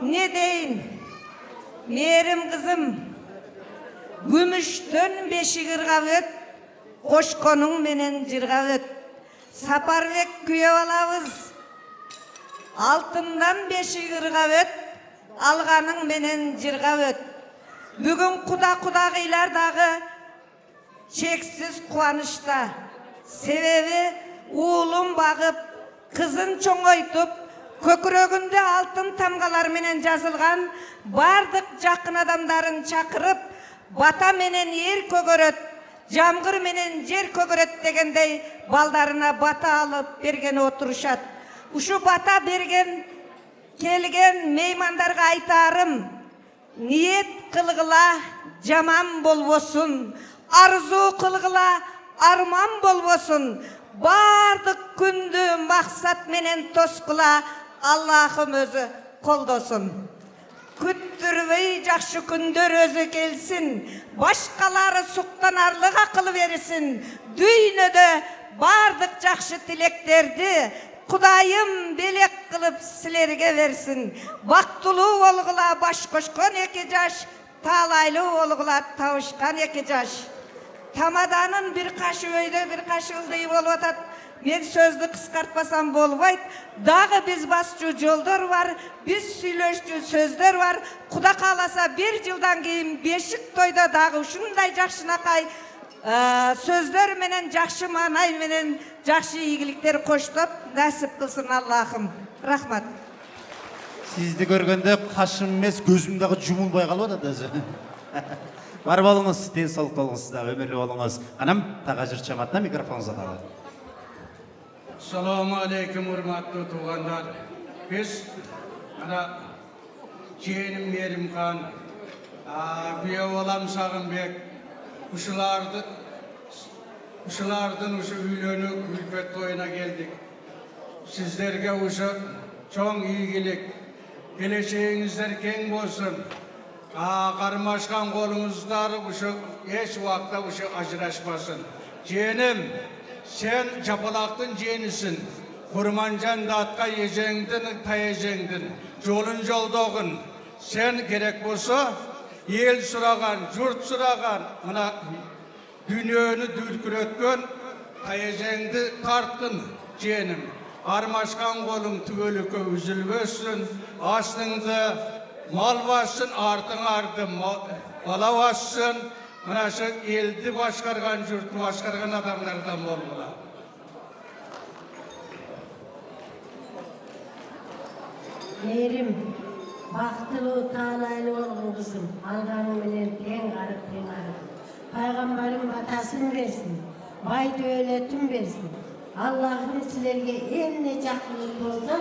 Не дейин? Мээрим кызым, күмүштөн бешик ыргап өт, кошконуң менен жыргап өт. Сапарбек күйөө алабыз, алтындан бешик ыргап өт, алганың менен жыргап өт. Бүгүн кудагыйлар дагы чексиз кубанычта. Себеби уулун багып, кызын чоңойтуп, көкүрөгүндө алтын тамгалар менен жазылган бардык жакын адамдарын чакырып, бата менен эр көгөрөт, жамгыр менен жер көгөрөт дегендей балдарына бата алып берген отурушат. Ушу бата берген келген меймандарга айтарым, ниет кылгыла жаман болбосун, арзу кылгыла арман болбосун, бардык күндү максат менен тоскула Аллахым өзү колдосун. Күттүрбөй жакшы күндөр өзү келсин, башкалары суктанарлык акыл берсин. Дүйнөдө бардык жакшы тилектерди Кудайым белек кылып силерге берсин. Бактылуу болгула баш кошкон эки жаш, таалайлуу болгула табышкан эки жаш. Тамаданын бир кашы өйдө, бир кашы ылдый болуп атат. Мен сөздү кыскартпасам болбойт. Дагы биз басчу жолдор бар, биз сүйлөшчү сөздөр бар. Куда кааласа 1 жылдан кийин бешик тойдо дагы ушундай жакшынакай сөздөр менен, жакшы маанай менен жакшы ийгиликтер коштоп насип кылсын Аллахым. Рахмат. Сизди көргөндө кашым эмес, көзүм дагы жумулбай калып атат өзү. Бар болуңуз, ден соолук болуңуз, өмүрлүү болуңуз. Анам Тагажыр чаматына микрофон uzatалы. Assalamu alaikum hurmatlı tuğanlar. Biz ana Jenim Merim Kan, büyü olam Sağınbek, uşulardan uşu üylönü ülfet toyuna geldik. Sizlerge uşu çoğun iyilik, geleceğinizler keng bolsun. Karmaşkan kolunuzlar uşu hiç vakta uşu ajıraşmasın. Jenim, sen çapalaktın jenisin. Kurmancan datka yiyeceğindin, tayeceğindin. Jolun joldoğun. Sen gerek bolsa, el suragan, jurt suragan, mına dünyönü dürküretken, tayeceğindi tartkın jenim. Armaşkan kolun tübölükü üzülbössün, aslında mal bassın, artın ardı bala bassın. Mına şu eldi başkargan, jurtunu başkargan adamlardan bolmalı. Merim, baktılуу taalaylуу болгон kızım, algaның менен тең карып тең карып. Пайгамбарым батасын берсин, бай дөөлөтүн берсин. Аллахым силерге эмне жакшылык болсо,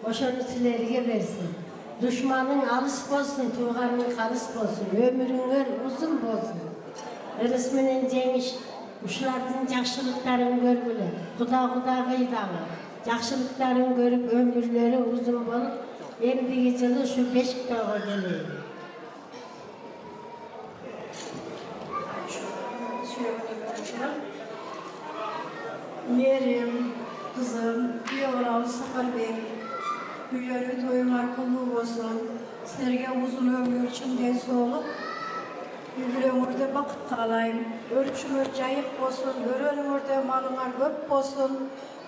ошону силерге берсин. Душманың алыс болсун, тууганың калыс болсун, өмүрүңөр узун болсун. Ырыс менен жеңиш Uşulardın жақшылықтарын көргілі, құда қайдағы. Жақшылықтарын көріп, өмірлері ұзын болып, ендігі жылы şu Beşiktaş'a geleyim. Meryem, kızım, bir oğlan Sakar Bey, büyüleri toyunlar kulluğu olsun, sizlerge uzun ömür içinden soğuk, birbirine bakıp kalayım, ölçümür cayık olsun, görönümürde malınlar köp olsun,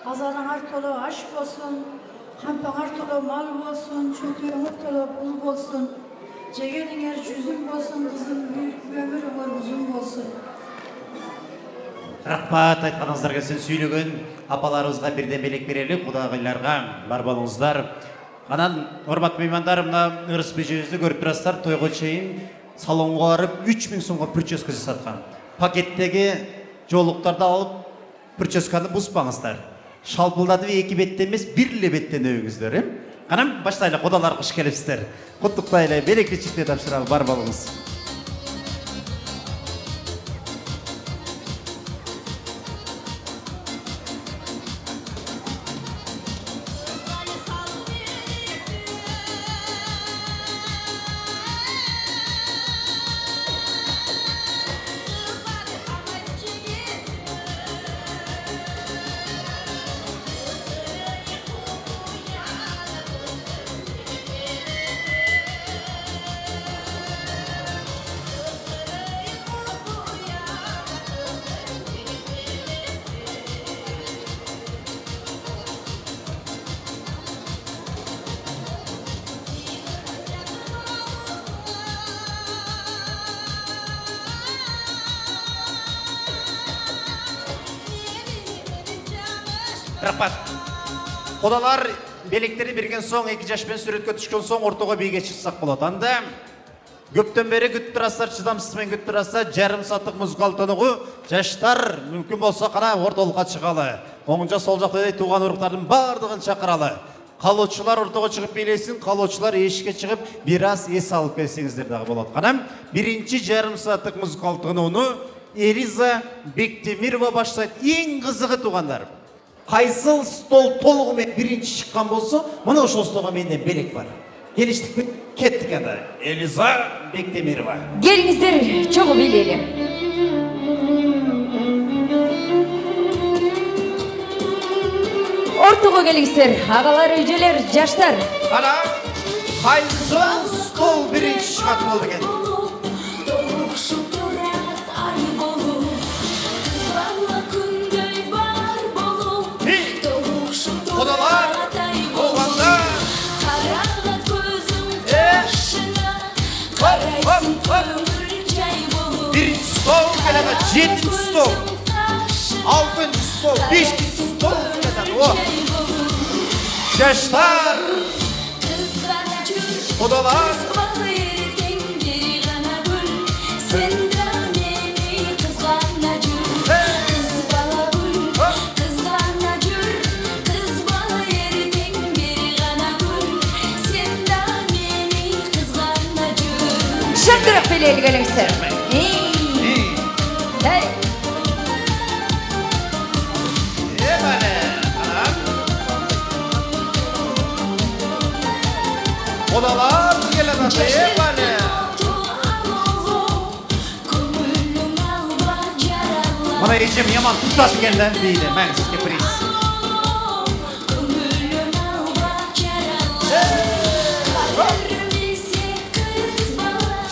azanlar tolu aş olsun, kampanar tolu mal olsun, çötüğümür tolu bul olsun, cegeliner cüzüm olsun, kızım büyük ömürümür uzun olsun. Рахмат айтқаныңыздар келсін сөйлеген апаларымызға бірден белек берелік, құдағайларға бар болыңыздар. Анан, hormatly меймандар, мына ырыс бежебизди көрүп турасыздар, тойго чейин салонго барып 3000 сомго прическа жасаткан. Пакеттеги жолуктарды алып прическаны бузбаңыздар. Шалпылдатып эки беттен эмес, бир эле беттен өбүңүздөр. Анан баштайлы, кудалар куш келипсиздер. Куттуктайлы, белекти чикти тапшыралы, бар болуңуз. Рахмат. Кудалар белектери берген соң, 2 жашпен сүрөткө түшкөн соң ортого бийге чыксак болот. Анда көптөн бери күтүп турасыздар, чыдамсызмен күтүп турасыздар, жарым сааттык музыкалтыныгы жаштар мүмкүн болсо кана ортолукка чыгалы. Оң жак сол жакта тууган уруктардын бардыгын чакыралы. Калоочулар ортого чыгып бийлесин, калоочулар эшикке чыгып бир аз эс алып келсеңиздер дагы болот. Канам биринчи жарым сааттык музыкалтыныгы Элиза Бектемирова баштайт. Эң кызыгы туугандар. Кайсыл стол толугу менен биринчи чыккан болсо, мына ошол столго менден белек бар. Келиштик, кеттик анда. Элиза Бектемирова. Келиңиздер, чогуу билели. Ортого келиңиздер, агалар, эжелер, жаштар. Ана, кайсыл стол биринчи чыккан болду экен. Kudalar, oğlanlar. Birinci stol gelene, 7. stol, 6. stol, 5. stol gelene o. Yaşlar, kudalar. Şartırık belirli gelingizler. Hey. Kudalar gelene, Mana ecem yaman tutas gelden deydi, ben sizge priz.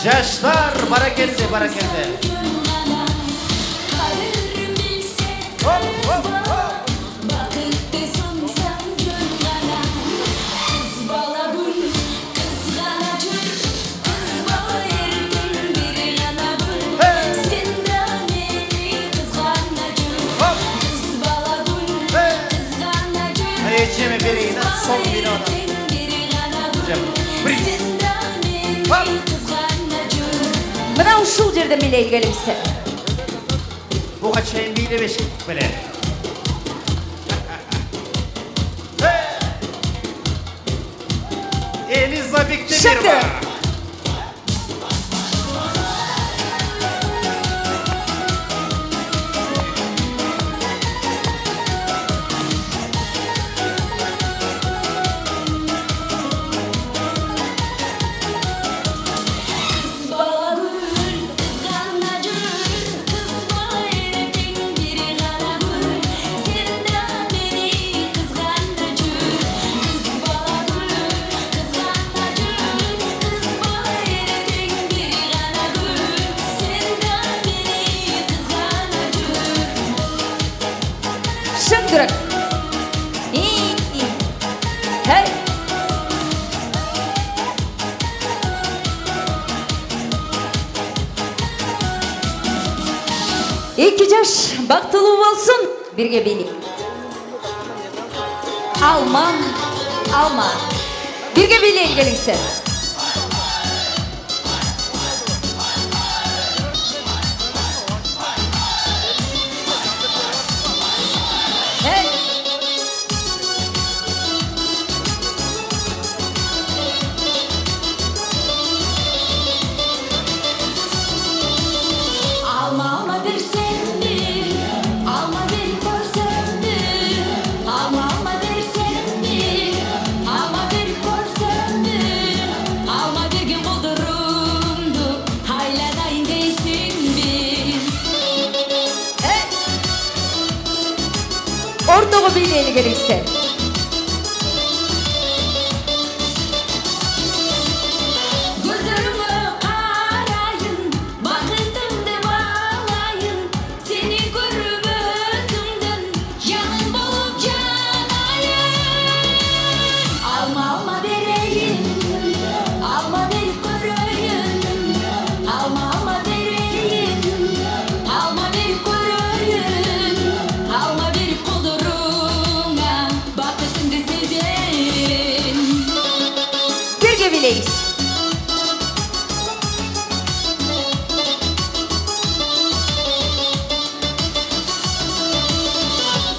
Yaşlar, bara geldi, bara geldi. Hop, hop, hop. Ecemi birine son bir ona. Priz. Hop. Mına uşul жерде билели келиңиздер. Буга чейин бийлебеш беле. Элиза Бектемирова. 2 жаш бактылуу болсун. Бирге бийлик. Алма. Бирге бийлейли келиңиздер. Alma dersen mi? Alma verip görsen mi? Alma dersen mi? Alma verip görsen mi? Alma vergin buldurumdu, hayladayın deysin mi? Ortogo biyleyli келиңиздер. Gözlerime karayın, bakıntımda bağlayın. Seni görüp özümden yanım bulup canayım. Alma vereyim, alma verip göreyim. Alma vereyim, alma verip göreyim. Alma verip kollarına, bakıntımda sezen. Birge bileyiz.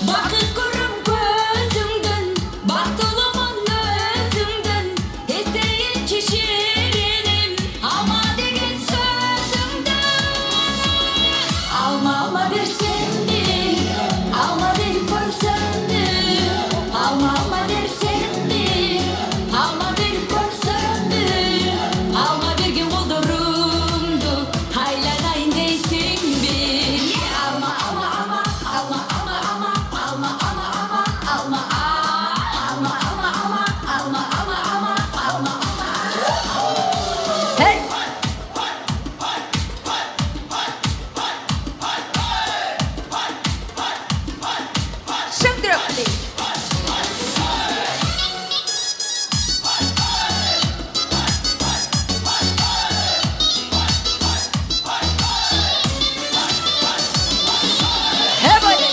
Bakıp görüm gözümden, baktılımın özümden. İsteyin şişirinim, alma degen sözümden. Alma versen mi? Alma verip görsen mi? Alma versen mi? Alma verip görsen mi? Alma vergin buldurumdu, hayladayın deysin mi? Alma Hey. Şıngdırıp bileyiz. He böyle.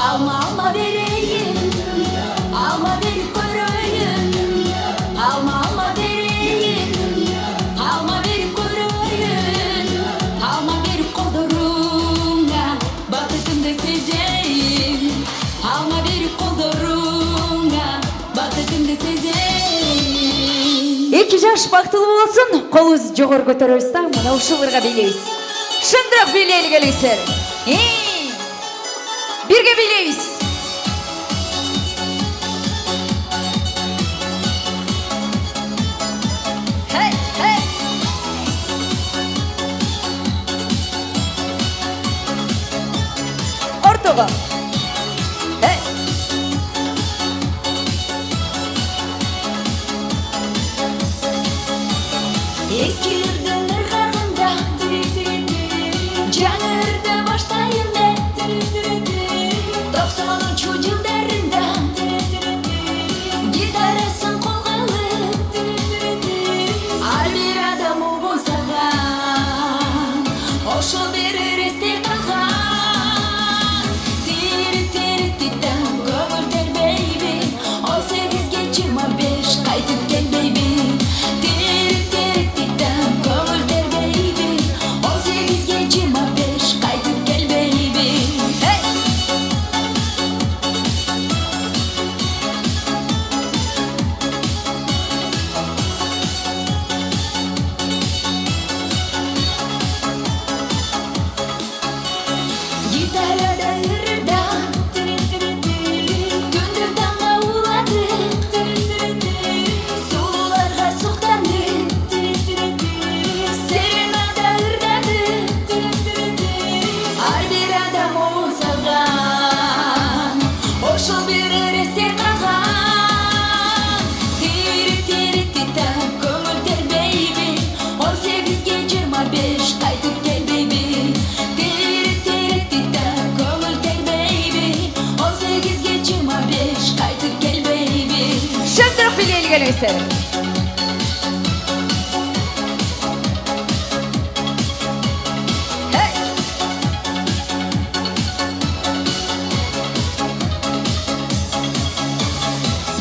Alma vereyim, alma verip göreyim. Alma vereyim, alma verip göreyim. Alma verip kollarına, bakıntımda sezeyim. Alma verip kollarına, bakıntımda sezeyim. 2 жаш бактылуу болсун. Колубузду жогору көтөрөбүз да, мына ушул ырга бийлейбиз. Шындырак бийлейли келиңиздер. Бирге бийлейбиз. Hey. Ortogo. Hey. Eskilerden ırgağında Canırda başlayın ben 90'ın yıllarında Gitarasın kolga alıp Al bir adam olsağa Oşo verir estek kalkan Tir-tir-tir-tir Gömürter baby 18 geç 25 Kaytıp gel baby Tir-tir-tir келиңиздер.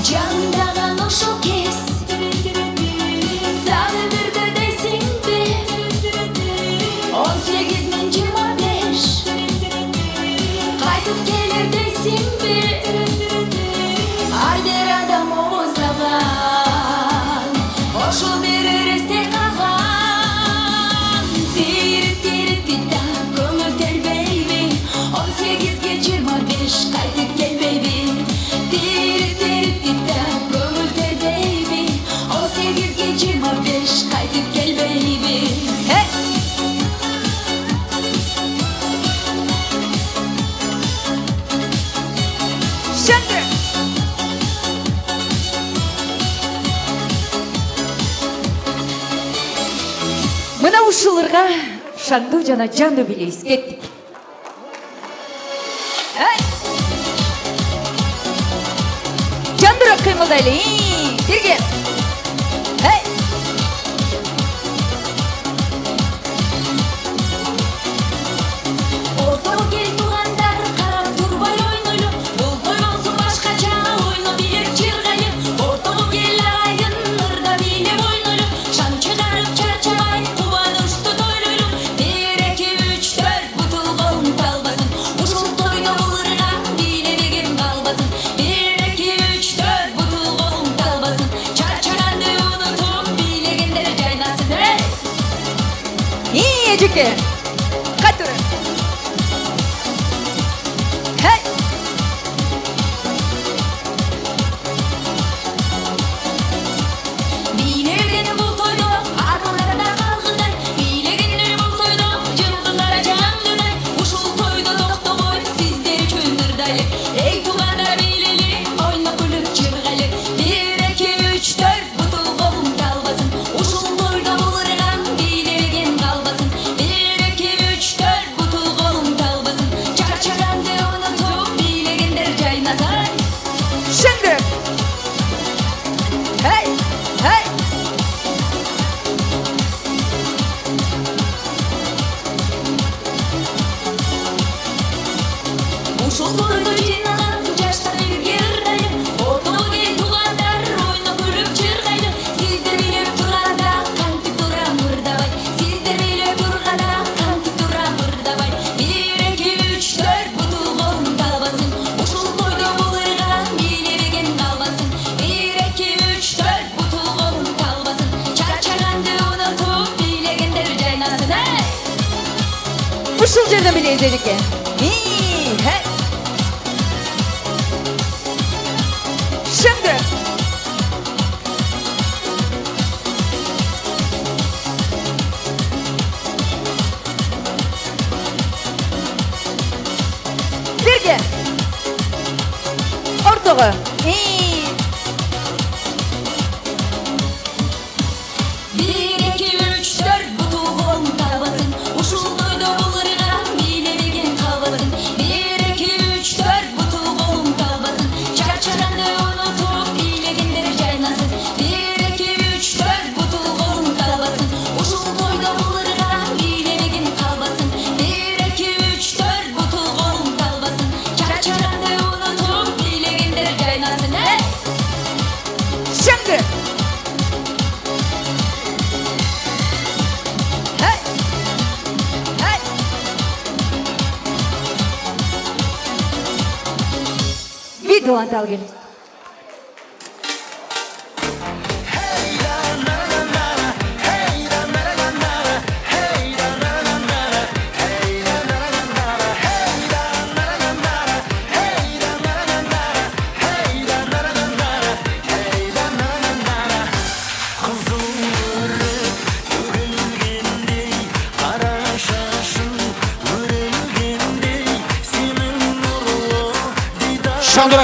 Candanan uşu kez Sağ ömürde desin be 18.25 Kaytıp gelir desin be Ayder adam oğuzlagan Oşul verir estek ağan Tirit tirit titan Kömür ter baby 18.25 Kaytıp gel baby Tirit tirit titan Kömür ter baby 18.25 Kaytıp gel baby Hey! Şimdi. Мына ушуларга шаңдуу жана жандуу билебиз. Кеттик. Жандуураак кыймылдайлы. Бирге. Hey! Ortalık gel tuğanlar Karab turbay oynoylu Bul koymazsın başkaça Oyno bilip çırgayı Ortalık gel ayın Nırda bilip oynoylu Şan çıkarıp çarçabay Kuvanıştı doyloylu 1, 2, 3, 4 Butul kolun kalbasın Uşul toyda bulurga Bilemegin kalbasın 1, 2, 3, 4 Butul kolun kalbasın Çarçarandı unutup Bilegenleri caynasın Hey! İyi ecike. Katur. Hey! Bilegenleri bul toyda Armalara da kalgıday Bilegenleri bul toyda Cıldızlara canlıday Uşul toyda dokta boy Sizleri çöndürdayı Ey tuğanlar bileli Oyna kulüp çırgalı 1, 2, 3, 4 Butul kolun kalbasın Uşul toyda bulurgan Bilegen kalbasın 1, 2, 3, 4 Butul kolun kalbasın Çarçarandı unutup Bilegenler caynasay Şimdi. Hey! Hey! Uşul toyda jinagan Jaşlar birge ırraylı Ortalık gel tuğanlar Oyna kulüp çırgaylı Sizler bilip turganda Kanti tura mırdabay Sizler bilip turganda Kanti tura mırdabay 1, 2, 3, 4 Butul kolun kalbasın Uşul toyda bulurgan Bilemegen kalbasın 1, 2, 3, 4 Butul kolun kalbasın Çarçarandı unutup Bilegenler caynasın Hey! Ушул жерден билебиз эжеке. Hey! Şimdi. Birge. Ortağı. İyi. 1, 2, 3, 4 Butul kolun kalbasın Uşul toyda bulurga Bilemegen kalbasın 1, 2, 3, 4 Butul kolun kalbasın Çarçarandı unutup Bilegenleri caynasın 1, 2, 3, 4 Butul kolun kalbasın Uşul toyda bulurga Bilemegen kalbasın 1, 2, 3, 4 Butul kolun kalbasın Çarçarandı unutup Bilegenleri caynasın Hey! Şimdi. Hey! Hey! Video antal gelin.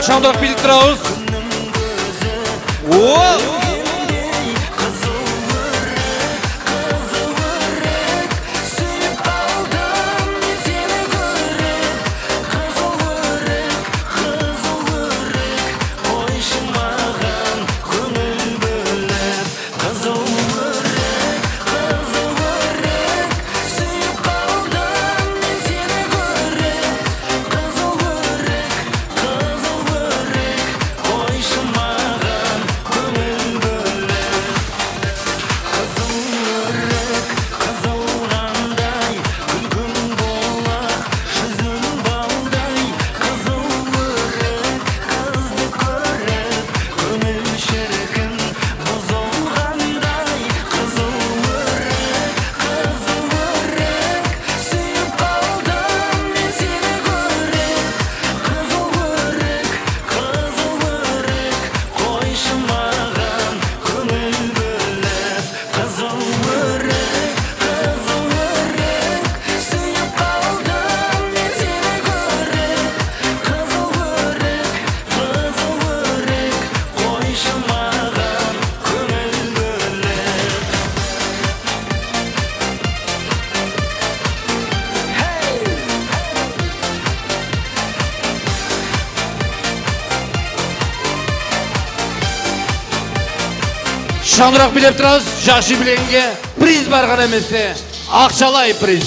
Şandırak bilip durabız. Şandırak bilep turabыз, жакшы билгенге приз барган эмесе, акчалай приз.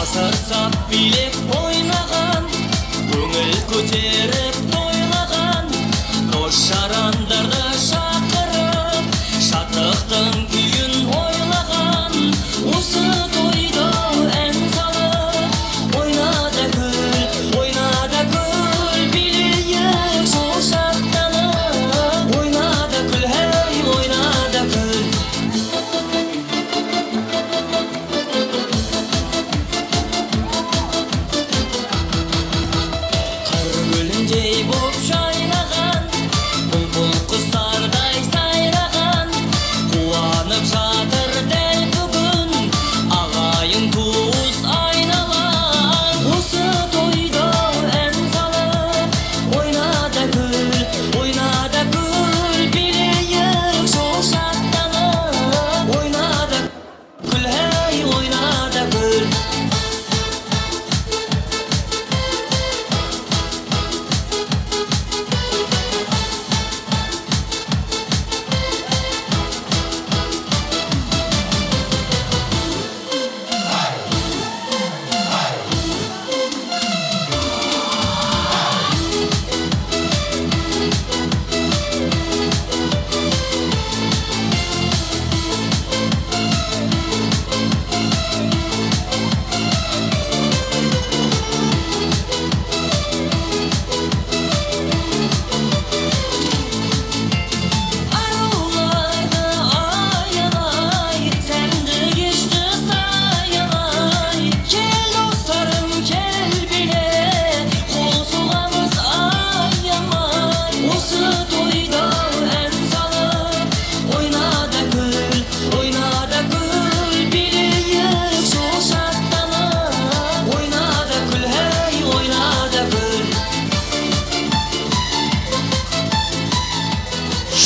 Асырсап билеп ойнаған, көңіл көтеріп тойлаған, дос жарандарды шақырып, шаттықтың күйін ойлаған, осы тойда ән салып, ойнада гүл, билейік жол шаттанып, ойнада гүл, хей, ойнада гүл. Gölündей boп жайнаған, бұлбұл құстардай сайраған, қуанып жатыр дәл бүгін, ағайын туыс айналған. Осы тойда ән салып, ойнада гүл, билейік жол шаттанып, ойнада гүл, хей, ойнада гүл.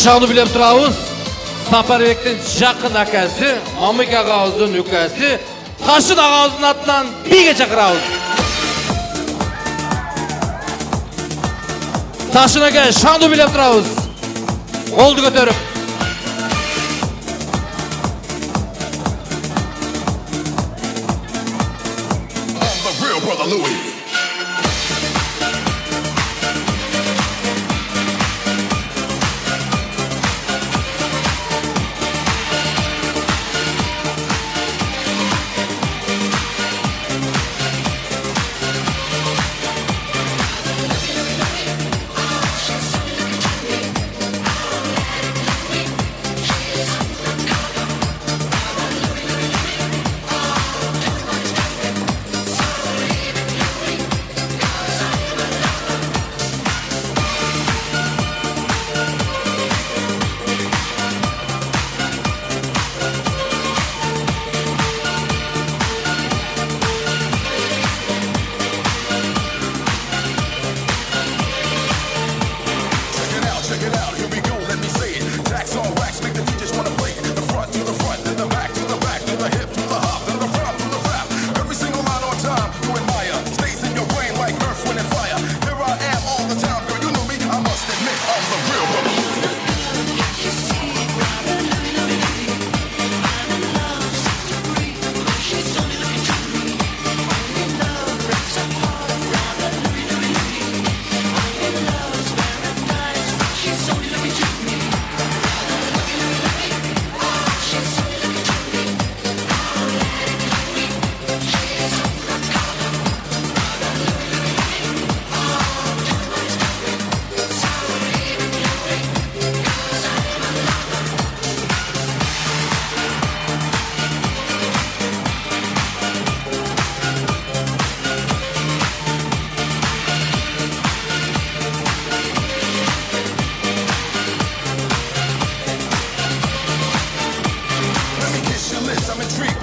Şanlı bilep turabız, Saparbektің жақын akası, Mamik ağazdың үкәсі, Taşın ağazdың atынан биге чакырабыз. Taşın aka, şanlı bilep turabız. Қолды көтеріп. The real brother Louis.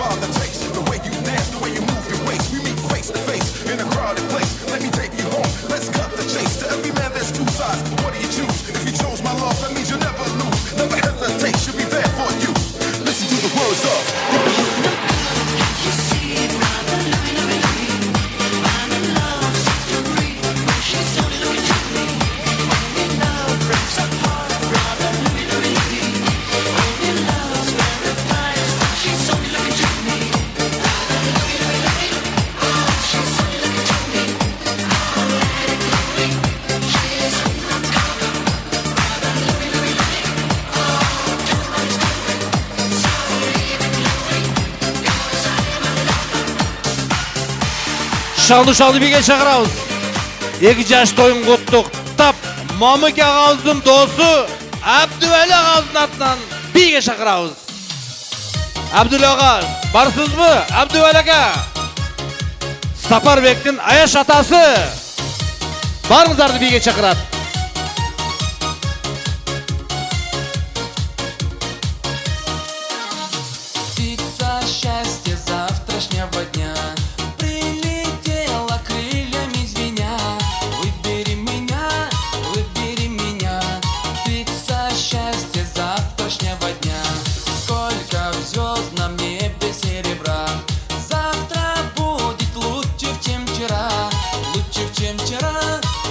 by the taste, the way you dance, the way you move your waist. We meet face to face in a crowded place. Let me take you home. Let's cut the chase. To every man there's two sides. What do you choose? If you chose my love, that means you'll never lose. Never hesitate. She'll be there for you. Listen to the words of. Шалды биге шақырабыз. 2 жаш тойын құттықтап, Мамык ағамыздың досы Абдуәлі ағамыздың атынан биге шақырабыз. Абдуәлі аға, барсыз бі? Абдуәлі аға. Сапарбектің Аяш атасы. Барыңыздарды биге шақырады. Птица счастья завтрашнего дня прилетела крыльями звеня. Выбери меня, птица счастья завтрашнего дня. Сколько в звездном небе серебра, завтра будет лучше, чем вчера. Лучше, чем вчера,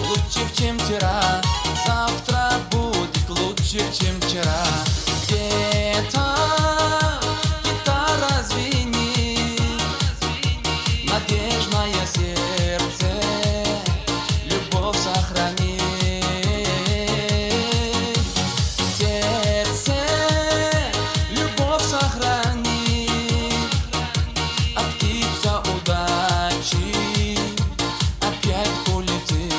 лучше, чем вчера. Завтра будет лучше, чем вчера. Где-то гитара звенит, надежное сердце любовь сохранит. Сердце любовь сохранит, а птица удачи опять полетит.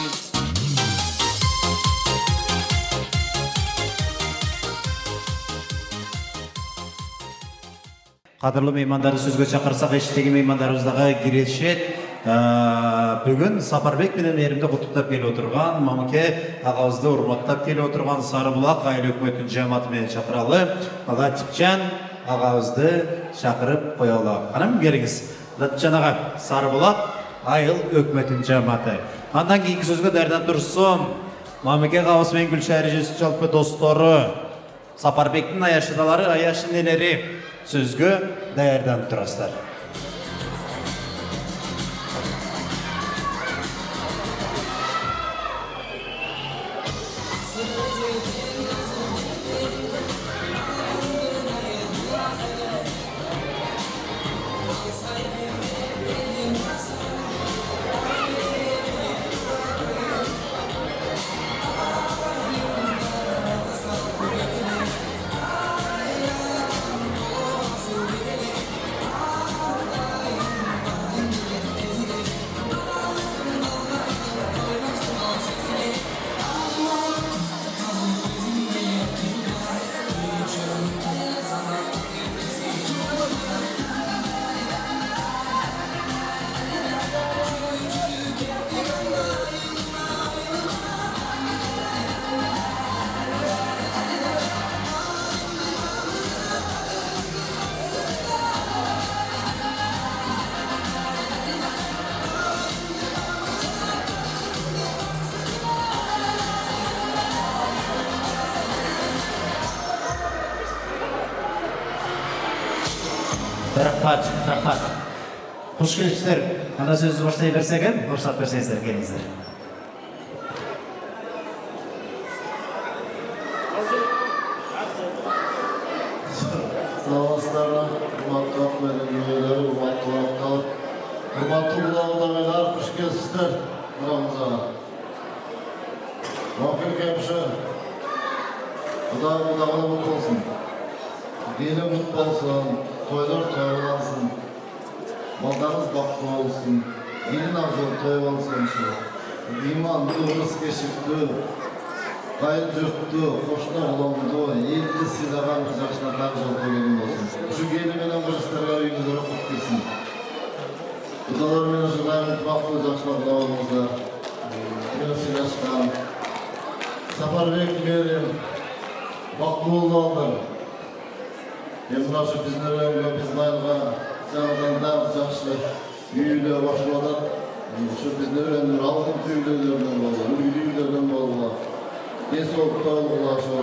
Қадірлі меймандарды сөзге шақырсақ, ештегі меймандарымыздағы кирешет. Бүгін Сапарбек менен мейірімді құттықтап келіп отырған, Мамыке ағамызды урматтап келіп отырған Сарыбұлақ айлы өкмөттің жаматымен шақыралы. Ала Типчан ағамызды шақырып қоялы. Қаным келіңіз. Типчан аға, Сарыбұлақ айыл өкмөттің жаматы. Андан кейінгі сөзге дәрден тұрсын. Мамыке ағамыз мен Гүлшайыр жесі жалпы достары, Сапарбектің аяшыдалары, аяшынелері сөзге дәйірден тұрастар. Рахмат. Қош келіпсіздер. Ана сөзді баштай берсек, рұқсат берсеңіздер, келіңіздер. Sağlaslara, Umat'tan benim üyeleri, Umat'tan Umat'ın kulağında beyler, hoş gelsinler buramıza. Vakil kemşi, Kudağına mutlu olsun. Dini mutlu olsun, toylar toylansın. Mallarınız baklı olsun, dinin arzu toy olsun. İmanlı, rızk eşikli, kayıt yurtlu, hoşuna olandı, elli silahlar kızaçına karşılık gelin olsun. Şu gelin benim kırışlarına uyumları kutlusun. Kudalar beni şunlar mutfak kızaçına kulağımızda. Beni silahçıdan. Safarbek verin, baklı olanlar. Ben buna şu bizlere ve bizim aylığa üylüye başladık. Şu biz ne öğrendik? Altın tüylülerden oldu, ürgülülerden oldu. Ne soğukta oldular şu.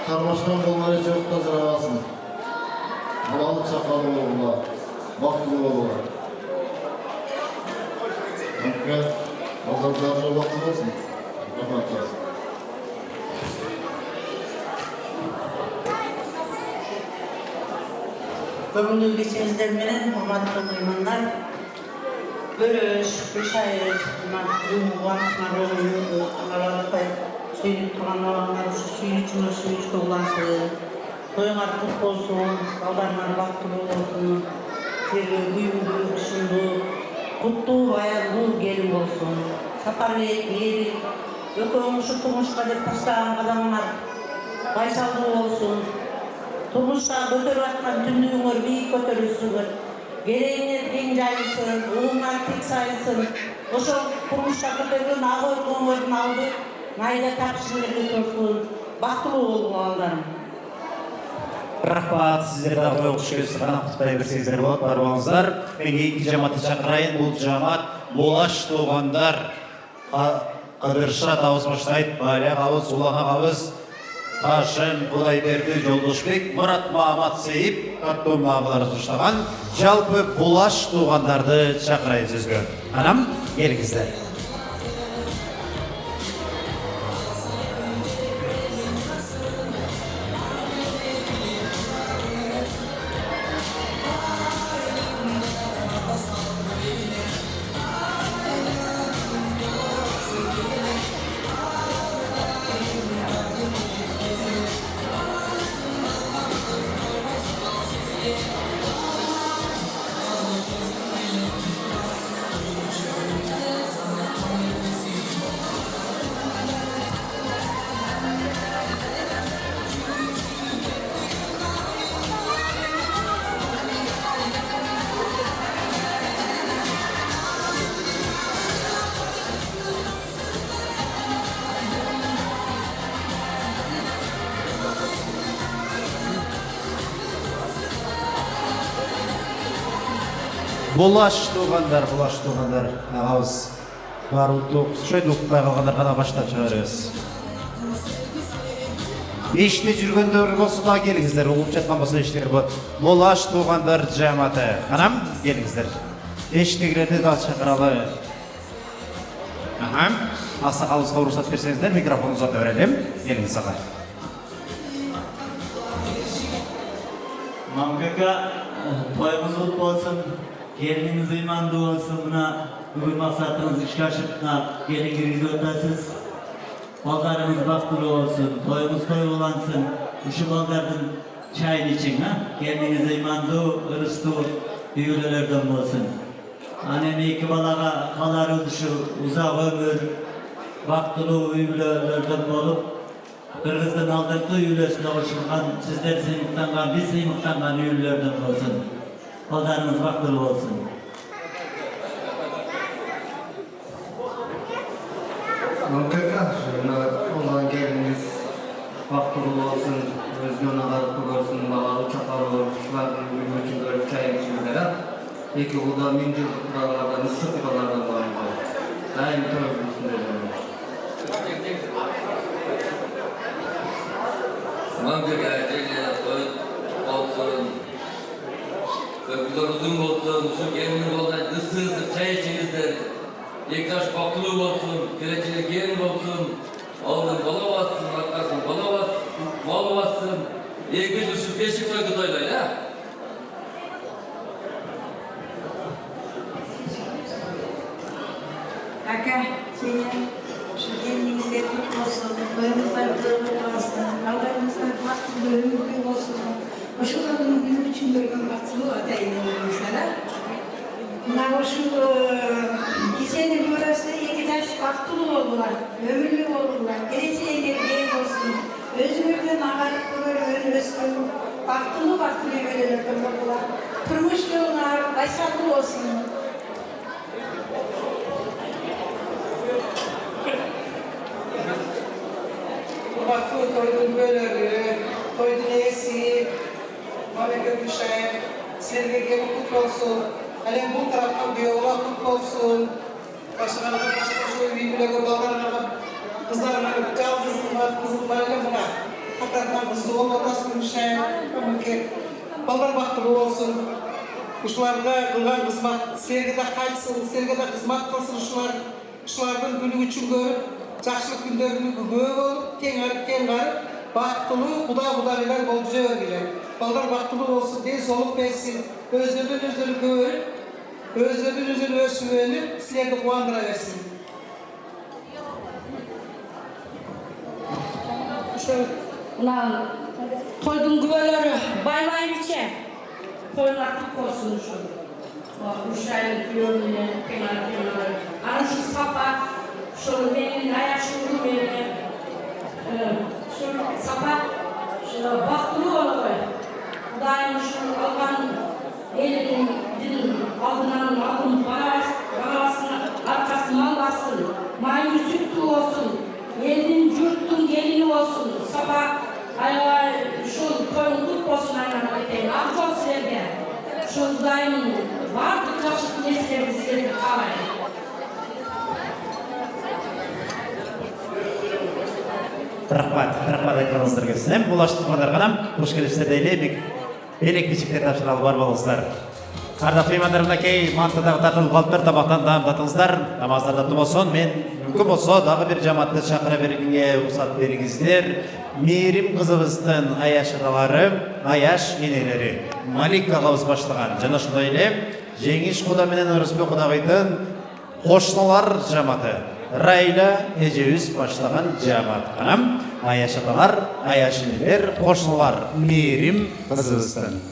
Karmaşkan bolları çok da zırağasın. Balık çakalı oldular. Baklı oldular. Hakkı, Allah'ın baklı olsun. Rahmet olsun. Бүгінгі кешеңіздер менен урматтуу меймандар, Бөрөш, Гүлшайыр, Куанышмар сүйүнүп турган балаңар ушу сүйүнүчтүү улансын, тоюңар кут болсун, балдарыңар бактылуу болсун, силерге күйүмдүү, ышындуу, куттуу, баяндуу келин болсун. Сапарбек, Берик, экөөңүз ушу турмушка деп таштаган кадамыңар байсалдуу болсун. Turmuşta götürüp atkan tündüğünür büyük götürürsünür. Gereğinler gen jayılsın, uğunlar tek sayılsın. Oşo turmuşta götürülen ağır konuların aldı, nayda tapşırırlı tursun. Baktılı oldu ağlarım. Рахмат, сіздерді абай оқыш көзі қанақ тұттай берсеңіздер болады, бар болыңыздар. Мен екі жаматты шақырайын, бұл жамат Болаш туғандар. Қадырша дауыс баштайды, Балия қауыз, Улаға қауыз, Қашым, Құдайберді, Жолдошбек, Мұрат Мамат Сейіп, Каттон мағылары сұштаған, жалпы Болаш туғандарды шақырайын сөзге. Анам, келіңіздер. Болаш туғандар, ағауыз бар шөйді ұқпай қалғандар ғана баштап шығарыз. Еште жүргендер болсы да келіңіздер, ұлып жатқан болса ештегір бұл. Болаш туғандар жаматы. Анам, келіңіздер. Ештегілерді да шақыралы. Аса қалысқа ұрысат берсеңіздер, микрофон ұзат өрелем. Келіңіз аға. Мамқақа, тойымыз ұлт болсын. Geliniz imanlı olsun, bugün maksatınız işe aşıkına gelinginizi ötəsiz. Ballarınız baktılı olsun, toyumuz toy olansın. Uşu ballardan çayın için, geliniz imanlı, ırıstı, büyülelerden olsun. Annemi iki balağa kalarız şu uzak ömür, baktılı büyülelerden olup, Kırgız'dan aldırdığı üyülesine hoşulgan, sizler sıyımıktangan, biz sıyımıktangan üyülerden olsun. Ballarınız baktılı olsun. Mümkünken ondan geliniz baktılı olsun, özgün ağarıp olsun, bağlı çakalı olmuşlardan bugün için böyle çayın içinlere. Peki bu da mincil kurallardan, ısık kurallardan var. Daim toyumlusun dedim. Mümkünken olsun. Öpüler uzun olsun, şu gelinin yoldan ısınsın, çay içinizler. Yektaş baktılı olsun, gerekçeli gelin olsun. Aldın bala bassın, arkasın bala bassın, mal bassın. Yektaş şu beşik soydu doylayın ha. Aka, senin şu gelinizde kutlu olsun, boyunuzlar dağılır olsun, Allah'ınızdan baktılı ömürlü olsun. Oşuların gün için görgün baktılı atayın sana. Şu gizeni burası Yekitaş baktılı oldular, ömürlü oldular. Geleceğe gelin olsun. Özgürlüğün ağarıp görün, özgür, baktılı böylelerden oldular. Turmuş yollar, başarılı olsun. Baktılı toydun böyleleri, toydun iyisi, Mame Gülşah'ya, Serge gelin kutlu olsun. Hele bu tarafta büyüyorlar, kutlu olsun. Başka birbirine bağlarına, kızlarına, kızım var, buna. Hatta kızı olmadan şey, ballar baktığı olsun. Uşularda kılgan kızmat, sergide kaçsın, sergide kızmat kılsın uşulardan günü üçün görüp, жақшылық günlerini көп olup, kengarıp, baktılı, kuda-kudalılar bolcuya örgüler. Ballar baktılı olsun, den soluk versin, özlerini görüp, özlerini ösüvenip, sizlerді kuandıra versin. Mına toydun güveleri baylayın içe. Toylar kutlu olsun şu. Üç aylık yönüne, kenarı. Ana şu sapa, şu benim ayaşımın benim. Şu sapa, şu baktılı olur. Daim şu algan elinin aldın balavasına arkasından bassın. Mayın sütlü olsun. Elin yurttun gelini olsun. Sapa, şu koyun kutlu olsun aynen eteyim. Akıl sizlerge. Şu daimin vardı kaçık nesleri sizlerge kalayın. Рахмат айтқаныңыздар келсін. Болашақтардан қош келіпсіздер дейлі. Елек бешіктер тапшыралы бар болыңыздар. Ардақ меймандарымда кей мантыдағы тартылып қалып бір тамақтан дамдатыңыздар. Намаздар датты болсын. Мен мүмкін болса дағы бір жаматты шақыра бергенге рұқсат беріңіздер. Мейірім қызыбыздың Аяш аталары, Аяш енелері, Малик ағамыз баштаған. Жана шындай еле, Жеңіш құда менен Ырысбек құдағайдың қошсылар жаматы. Райла Ежеуіз баштаған жамат. Қанам, Аяш аталар, Аяш енелер, қошсылар, Мейірім қызыбыздың.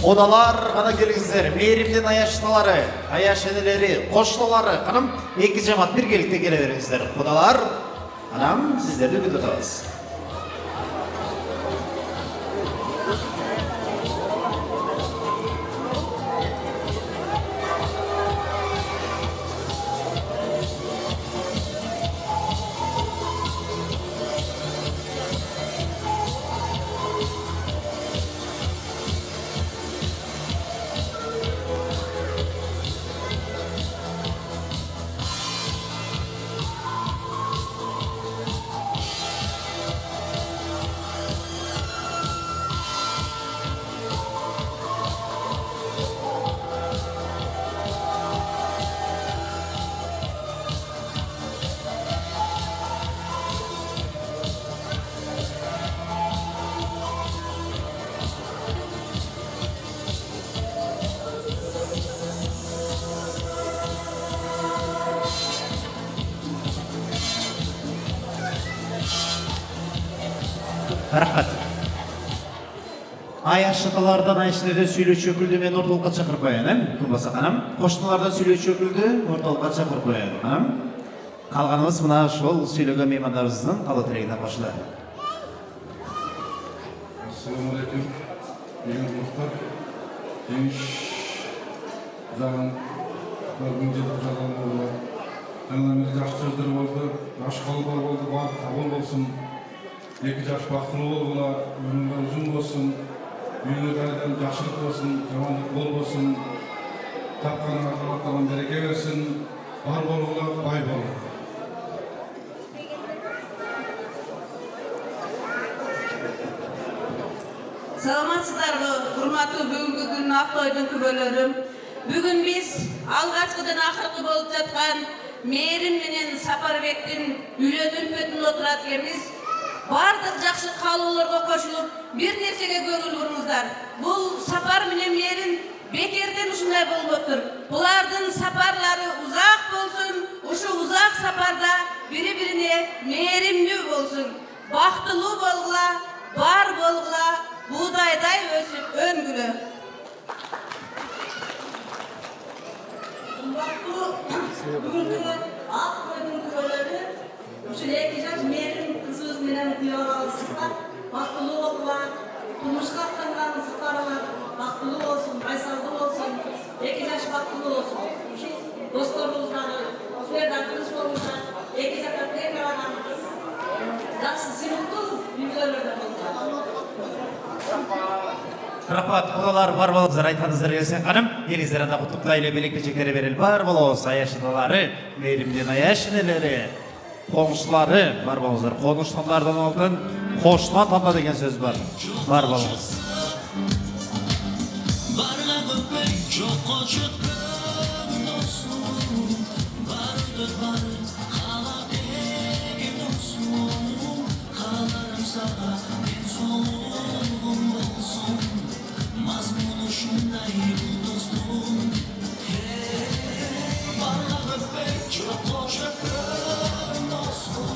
Odalar ғана келіңіздер, мейірімден аяшылары, аяш енелері, қоштылары, қаным, екі жамат бір келікте келе беріңіздер. Одалар, қанам, сіздерді күтіп отырмыз. Рахмат. Аяш аталардан айшынеде сөйлеуші өкілді мен орталыққа шақырып қояйын, Күлбаса қанам. Қоштылардан сөйлеуші өкілді орталыққа шақырып қояйын, қанам. Қалғанымыз мына шол сөйлеген меймандарымыздың қалы тілегіне қосылды. Ассалаумағалейкум. Деген достар, Жеңіш зағын көргін жетіп жатқан болды. Жаңа жақсы сөздер болды, жаш қалдар болды, бар қабыл болсын. Екі жаш бақытылы болғыла, өмірі ұзын болсын, үйіне қайдан жақсылық болсын, жамандық бол болсын, тапқаныңа қалақтаған береке берсін, бар болғыла, бай болғыла. Саламатсыздарбы, құрматты бүгінгі күн Ақтойдың күбөлөрүм. Бүгін біз алғашқыдан ақырғы болып жатқан Мейірім менен Сапарбектің үйленіп өтін отырат кеміз. Бардық жақсы қалуларға қошылып, бір нәрсеге көңіл бұрыңыздар. Бұл сапар менен Мейірім бекерден ұшындай болып отыр. Бұлардың сапарлары ұзақ болсын, ұшы ұзақ сапарда бірі-біріне мейірімді болсын. Бақтылы болғыла, бар болғыла, buğdayday өсіп öngülü. Bugünkü Aqkoyun köyleri Ушул 2 жаш мээрим кызыбыз менен күйөөгө алышсыздар. Бактылуу болуңар, турмушка аттанганыңыздар бактылуу болсун, байсалдуу болсун, 2 жаш бактылуу болсун. Ушул досторуңуздар, силерден тыныч болуңар, 2 жакка тең караганыңыз. Жакшы сыйлыктуу үйлөрдө болуңар. Рахмат, құдалар бар болыңыздар, айтқаныңыздар келсен қаным. Еліңіздер анда құттықтайлы белек-пешектері беріл бар болыңыз. Аяшыналары, мейірімден аяшынелері, қоңшылары бар болыңыздар. Қоңшылардан алдын қошынан танда деген сөз бар. Бар болыңыз. Барға көппей жоққа шыққан досым, барды бар қала деген досым, қаларым саға мен солығым болсын, мазмұны шындай бұл достым. Барға көппей жоққа шыққан досым,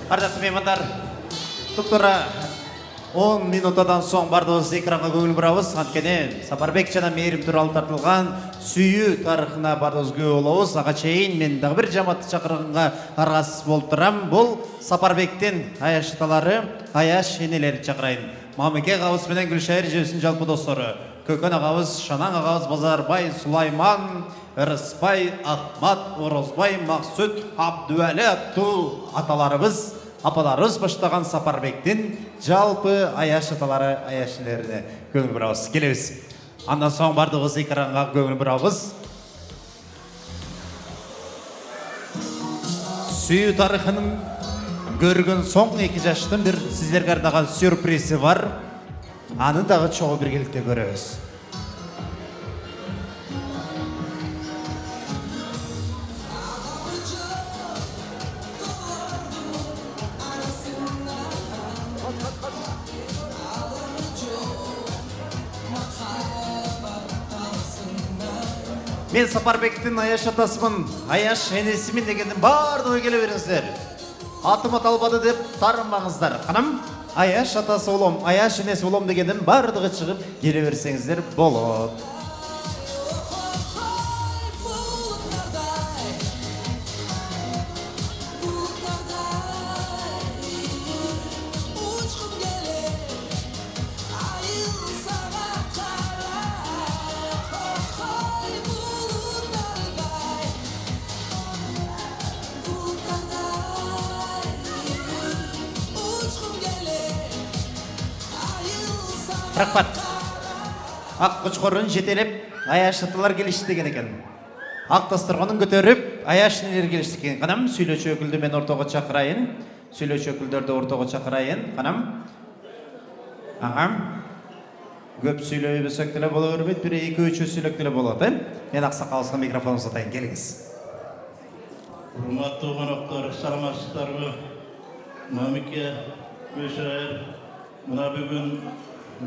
Ардақты меймандар, тұқтыра 10 минутадан соң бардыңыз экранға көңіл бұрауыз. Анткені Сапарбек жана мейірім туралы тартылған сүйі тарихына бардыңыз көңіл олауыз. Аға чейін мен дағы бір жаматты шақырғанға арғасыз болып тұрам. Бұл Сапарбектен аяшыталары, аяш енелері шақырайын. Мамеке ағауыз менен Гүлшайыр жөсін жалпы достары. Көкен ағауыз, Шанан ағауыз, Базарбай, Сулайман, Ырыспай, Ахмат, Орозбай, Мақсүт, Абдуәлі атту аталарыбыз, апаларыбыз баштаған Сапарбектен жалпы аяш аталары, аяшынеріне көңіл бұрауыз. Келеміз. Андан соң бардығыз экранға көңіл бұрауыз. Сүйі тарихының көрген соң 2 жаштың бір сіздерге арнаған сюрпризі бар. Аны дағы чоғы біргелікте көріңіз. Мен Сапарбектің аяш атасымын, аяш енесімін дегендің бардығы келе беріңіздер. Атым аталбады деп тарынбаңыздар. Қаным, аяш атасы олым, аяш енесі олым дегендің бардығы шығып келе берсеңіздер болады. Рахмат. Ақ құчқорын жетелеп, аяш аталар келішті деген екен. Ақ дастарханын көтеріп, аяш енелер келішті екен. Қанам, сөйлеуші өкілді мен ортаға шақырайын. Сөйлеуші өкілдерді ортаға шақырайын. Қанам. Ағам. Көп сөйлеу бөсектілі бола өрбет, бір 2-3 сөйлектілі болады. Мен ақсақалысқа микрофон ұстатайын, келіңіз. Hurmatly konaklar, salamatçılarga, Mamike, Gülşahir, mına bugün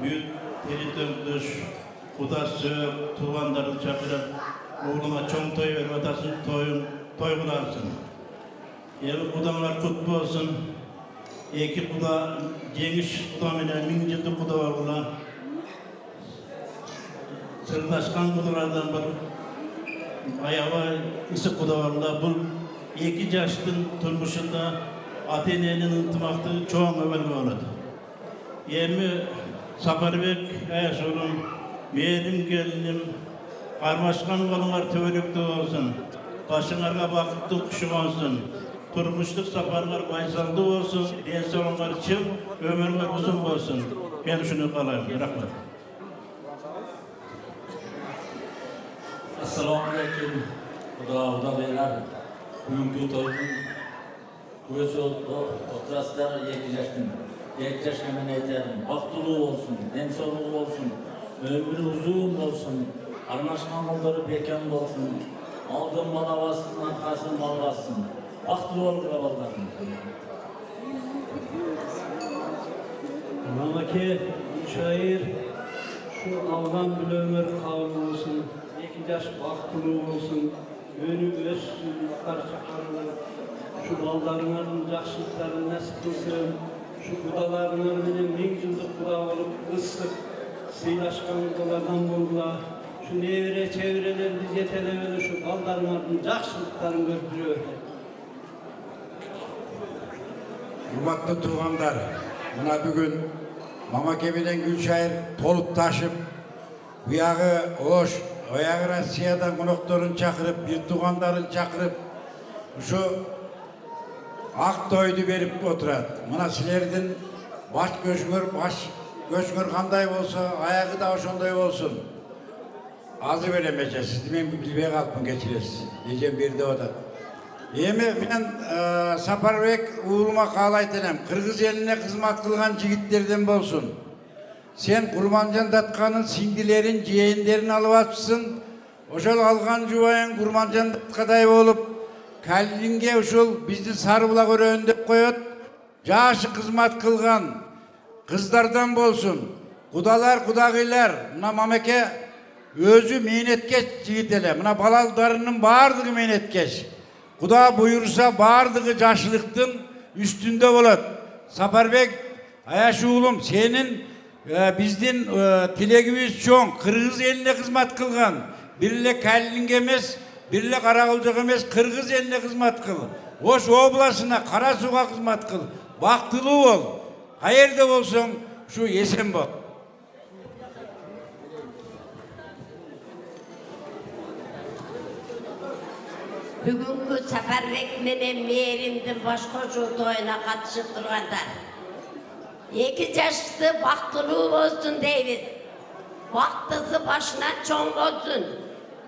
büyük teri-tönkülüş, kudası, tuğandarını çakırıp, oğluma çoğun toy verip atasın, toy kılarsın. Yeni kudalar kutlu olsun. Eki kuda, geniş kuda mene, min yıllık kuda var kula. Sırdaşkan kudalardan bir ayağa ısı kuda var kula. Bu iki yaştın turmuşunda Atene'nin ıntımaktığı çoğun evvel oladı. Yemi Saparbek Ayaşoğlu'm, meyerim gelinim, karmaşkan kolunlar tövülükte olsun. Başınarga bakıtlı kuşum olsun. Turmuşluk safarlar baysaldı olsun. Ensolunlar için ömürler uzun olsun. Ben şunu kalayım. Rahmet. Assalamu alaikum. Xudo beyler. Bugünkü toyun göz oturasılar iki yaşta men aytarım. Baktılığı olsun, ensoluğu olsun, ömrü uzun olsun, arnaşkan kolları beken olsun, aldın bana bassın, arkasın mal bassın. Baktılı olur babalarım. Mamake, şair, şu Alman bile ömür kavmi olsun, iki yaş baktılı olsun, önü össün, yukarı çakarılır, şu baldarların yaxşılıklarını nasıl kılsın, şu kudalarının benim bin yıllık kuda olup ıslık, sıylaşkan kudalardan buldular, şu nevre çevreleri yetelemeli şu baldarların yaxşılıklarını götürüyor. Hurmatlı tuğanlar, buna bugün Mamake bilen Gülşahir tolup taşıp, bu yağı hoş, o yağı Rusya'dan konukların çakırıp, bir tuğanların çakırıp, şu ak toydu verip oturat. Buna silerden baş göçmür kanday olsa, ayağı da oşonday olsun. Azı veremeyeceğiz, siz ben bilbeye kalkın geçiresiz. Diyeceğim bir de o da. Yemi ben Saparbek uğuruma kalaytınım. Kırgız eline hizmet kılgan jigitlerden bolsun. Sen Kurmancan Datkan'ın sindilerin, ciğenlerin alıp atmışsın. Oşol algan juvayan Kurmancan Datkaday olup, kalbinge oşol bizni sarıbula göre öndep koyot. Jaşı hizmet kılgan kızlardan bolsun. Kudalar, kudagıylar, buna Mamake özü mehnetkeş jigitele. Buna balaldarının bağırdığı mehnetkeş. Kuda buyursa bağırdığı yaşlılıktın üstünde olat. Saparbek, Ayaş oğlum senin bizden tilegimiz çoğun. Kırgız eline hizmet kılgan. Birle Kalling emez, birle Karakılcık emez, Kırgız eline hizmet kıl. Oş oblasına, Karasu'ya hizmet kıl. Baktılı ol. Hayırda olsun şu yesen bol. Bugünkü Saparbek menen meyerimdin başkoçu toyuna katışıp durganlar. 2 yaşlı baktılı olsun deybiz. Baktısı başına çoğun olsun.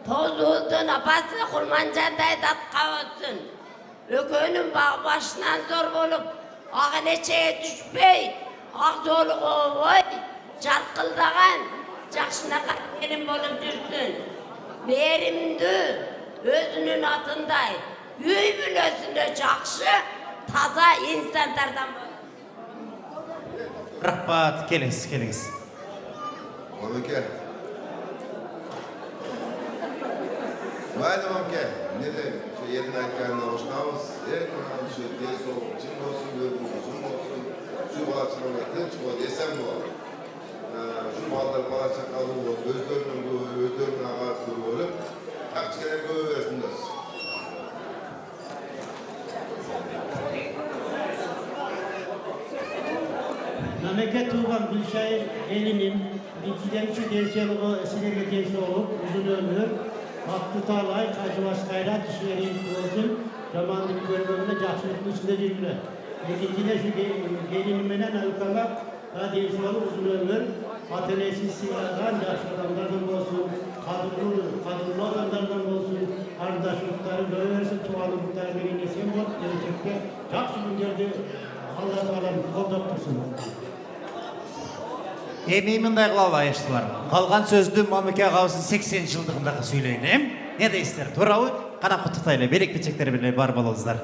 Tozuldun apası kurmancanday datka olsun. Ökönün bağı başından zor bolup ağneçeye düşpey, ağzolu ovoy, çarkıldagan, jakşına katmerim bolup dürsün. Meyerimdi özünün atınday, üy bülösünde jakşı, taza insanlardan Rahmat, keliniz. Mamake. Mayli Mamake, ne de şu yerin aytkanına hoşnamız, şu diye soğuk cim olsun, görgün uzun olsun, şu balçılarına tinç bol, esen bol. Şu ballar bala çakalı bol, özlerinin ağırtığı olup, akçıkene göğü versinler. Memleket Tuğban Gülşahir elimin ikiden üçü dersiyalığı sinerge dersi olup uzun ömür, Hakkı Talay, Kacıbaş Kayrat, işlerin olsun, zamanlık bölümünde жақсылықтың üstünde жүргілі. Екіншide şu gelinimenen ayıkala, daha dersi olup uzun ömür, atölyesi sıylagan yaşlı adamlardan olsun, kadınlı adamlardan olsun, arkadaşlıkları böylesin, tuğalıkları birine sen bol, gelecekte жақсы günlerde Allah Teala'nın қолдап тұрсын. Mınday kılalı ayıştılar. Kalgan sözdü Mamake ağabeysin 80 yıldığındaki söyleyin. Ne deysizler? Torağı кана куттуктайлы, белек печектери менен бар болуңуздар.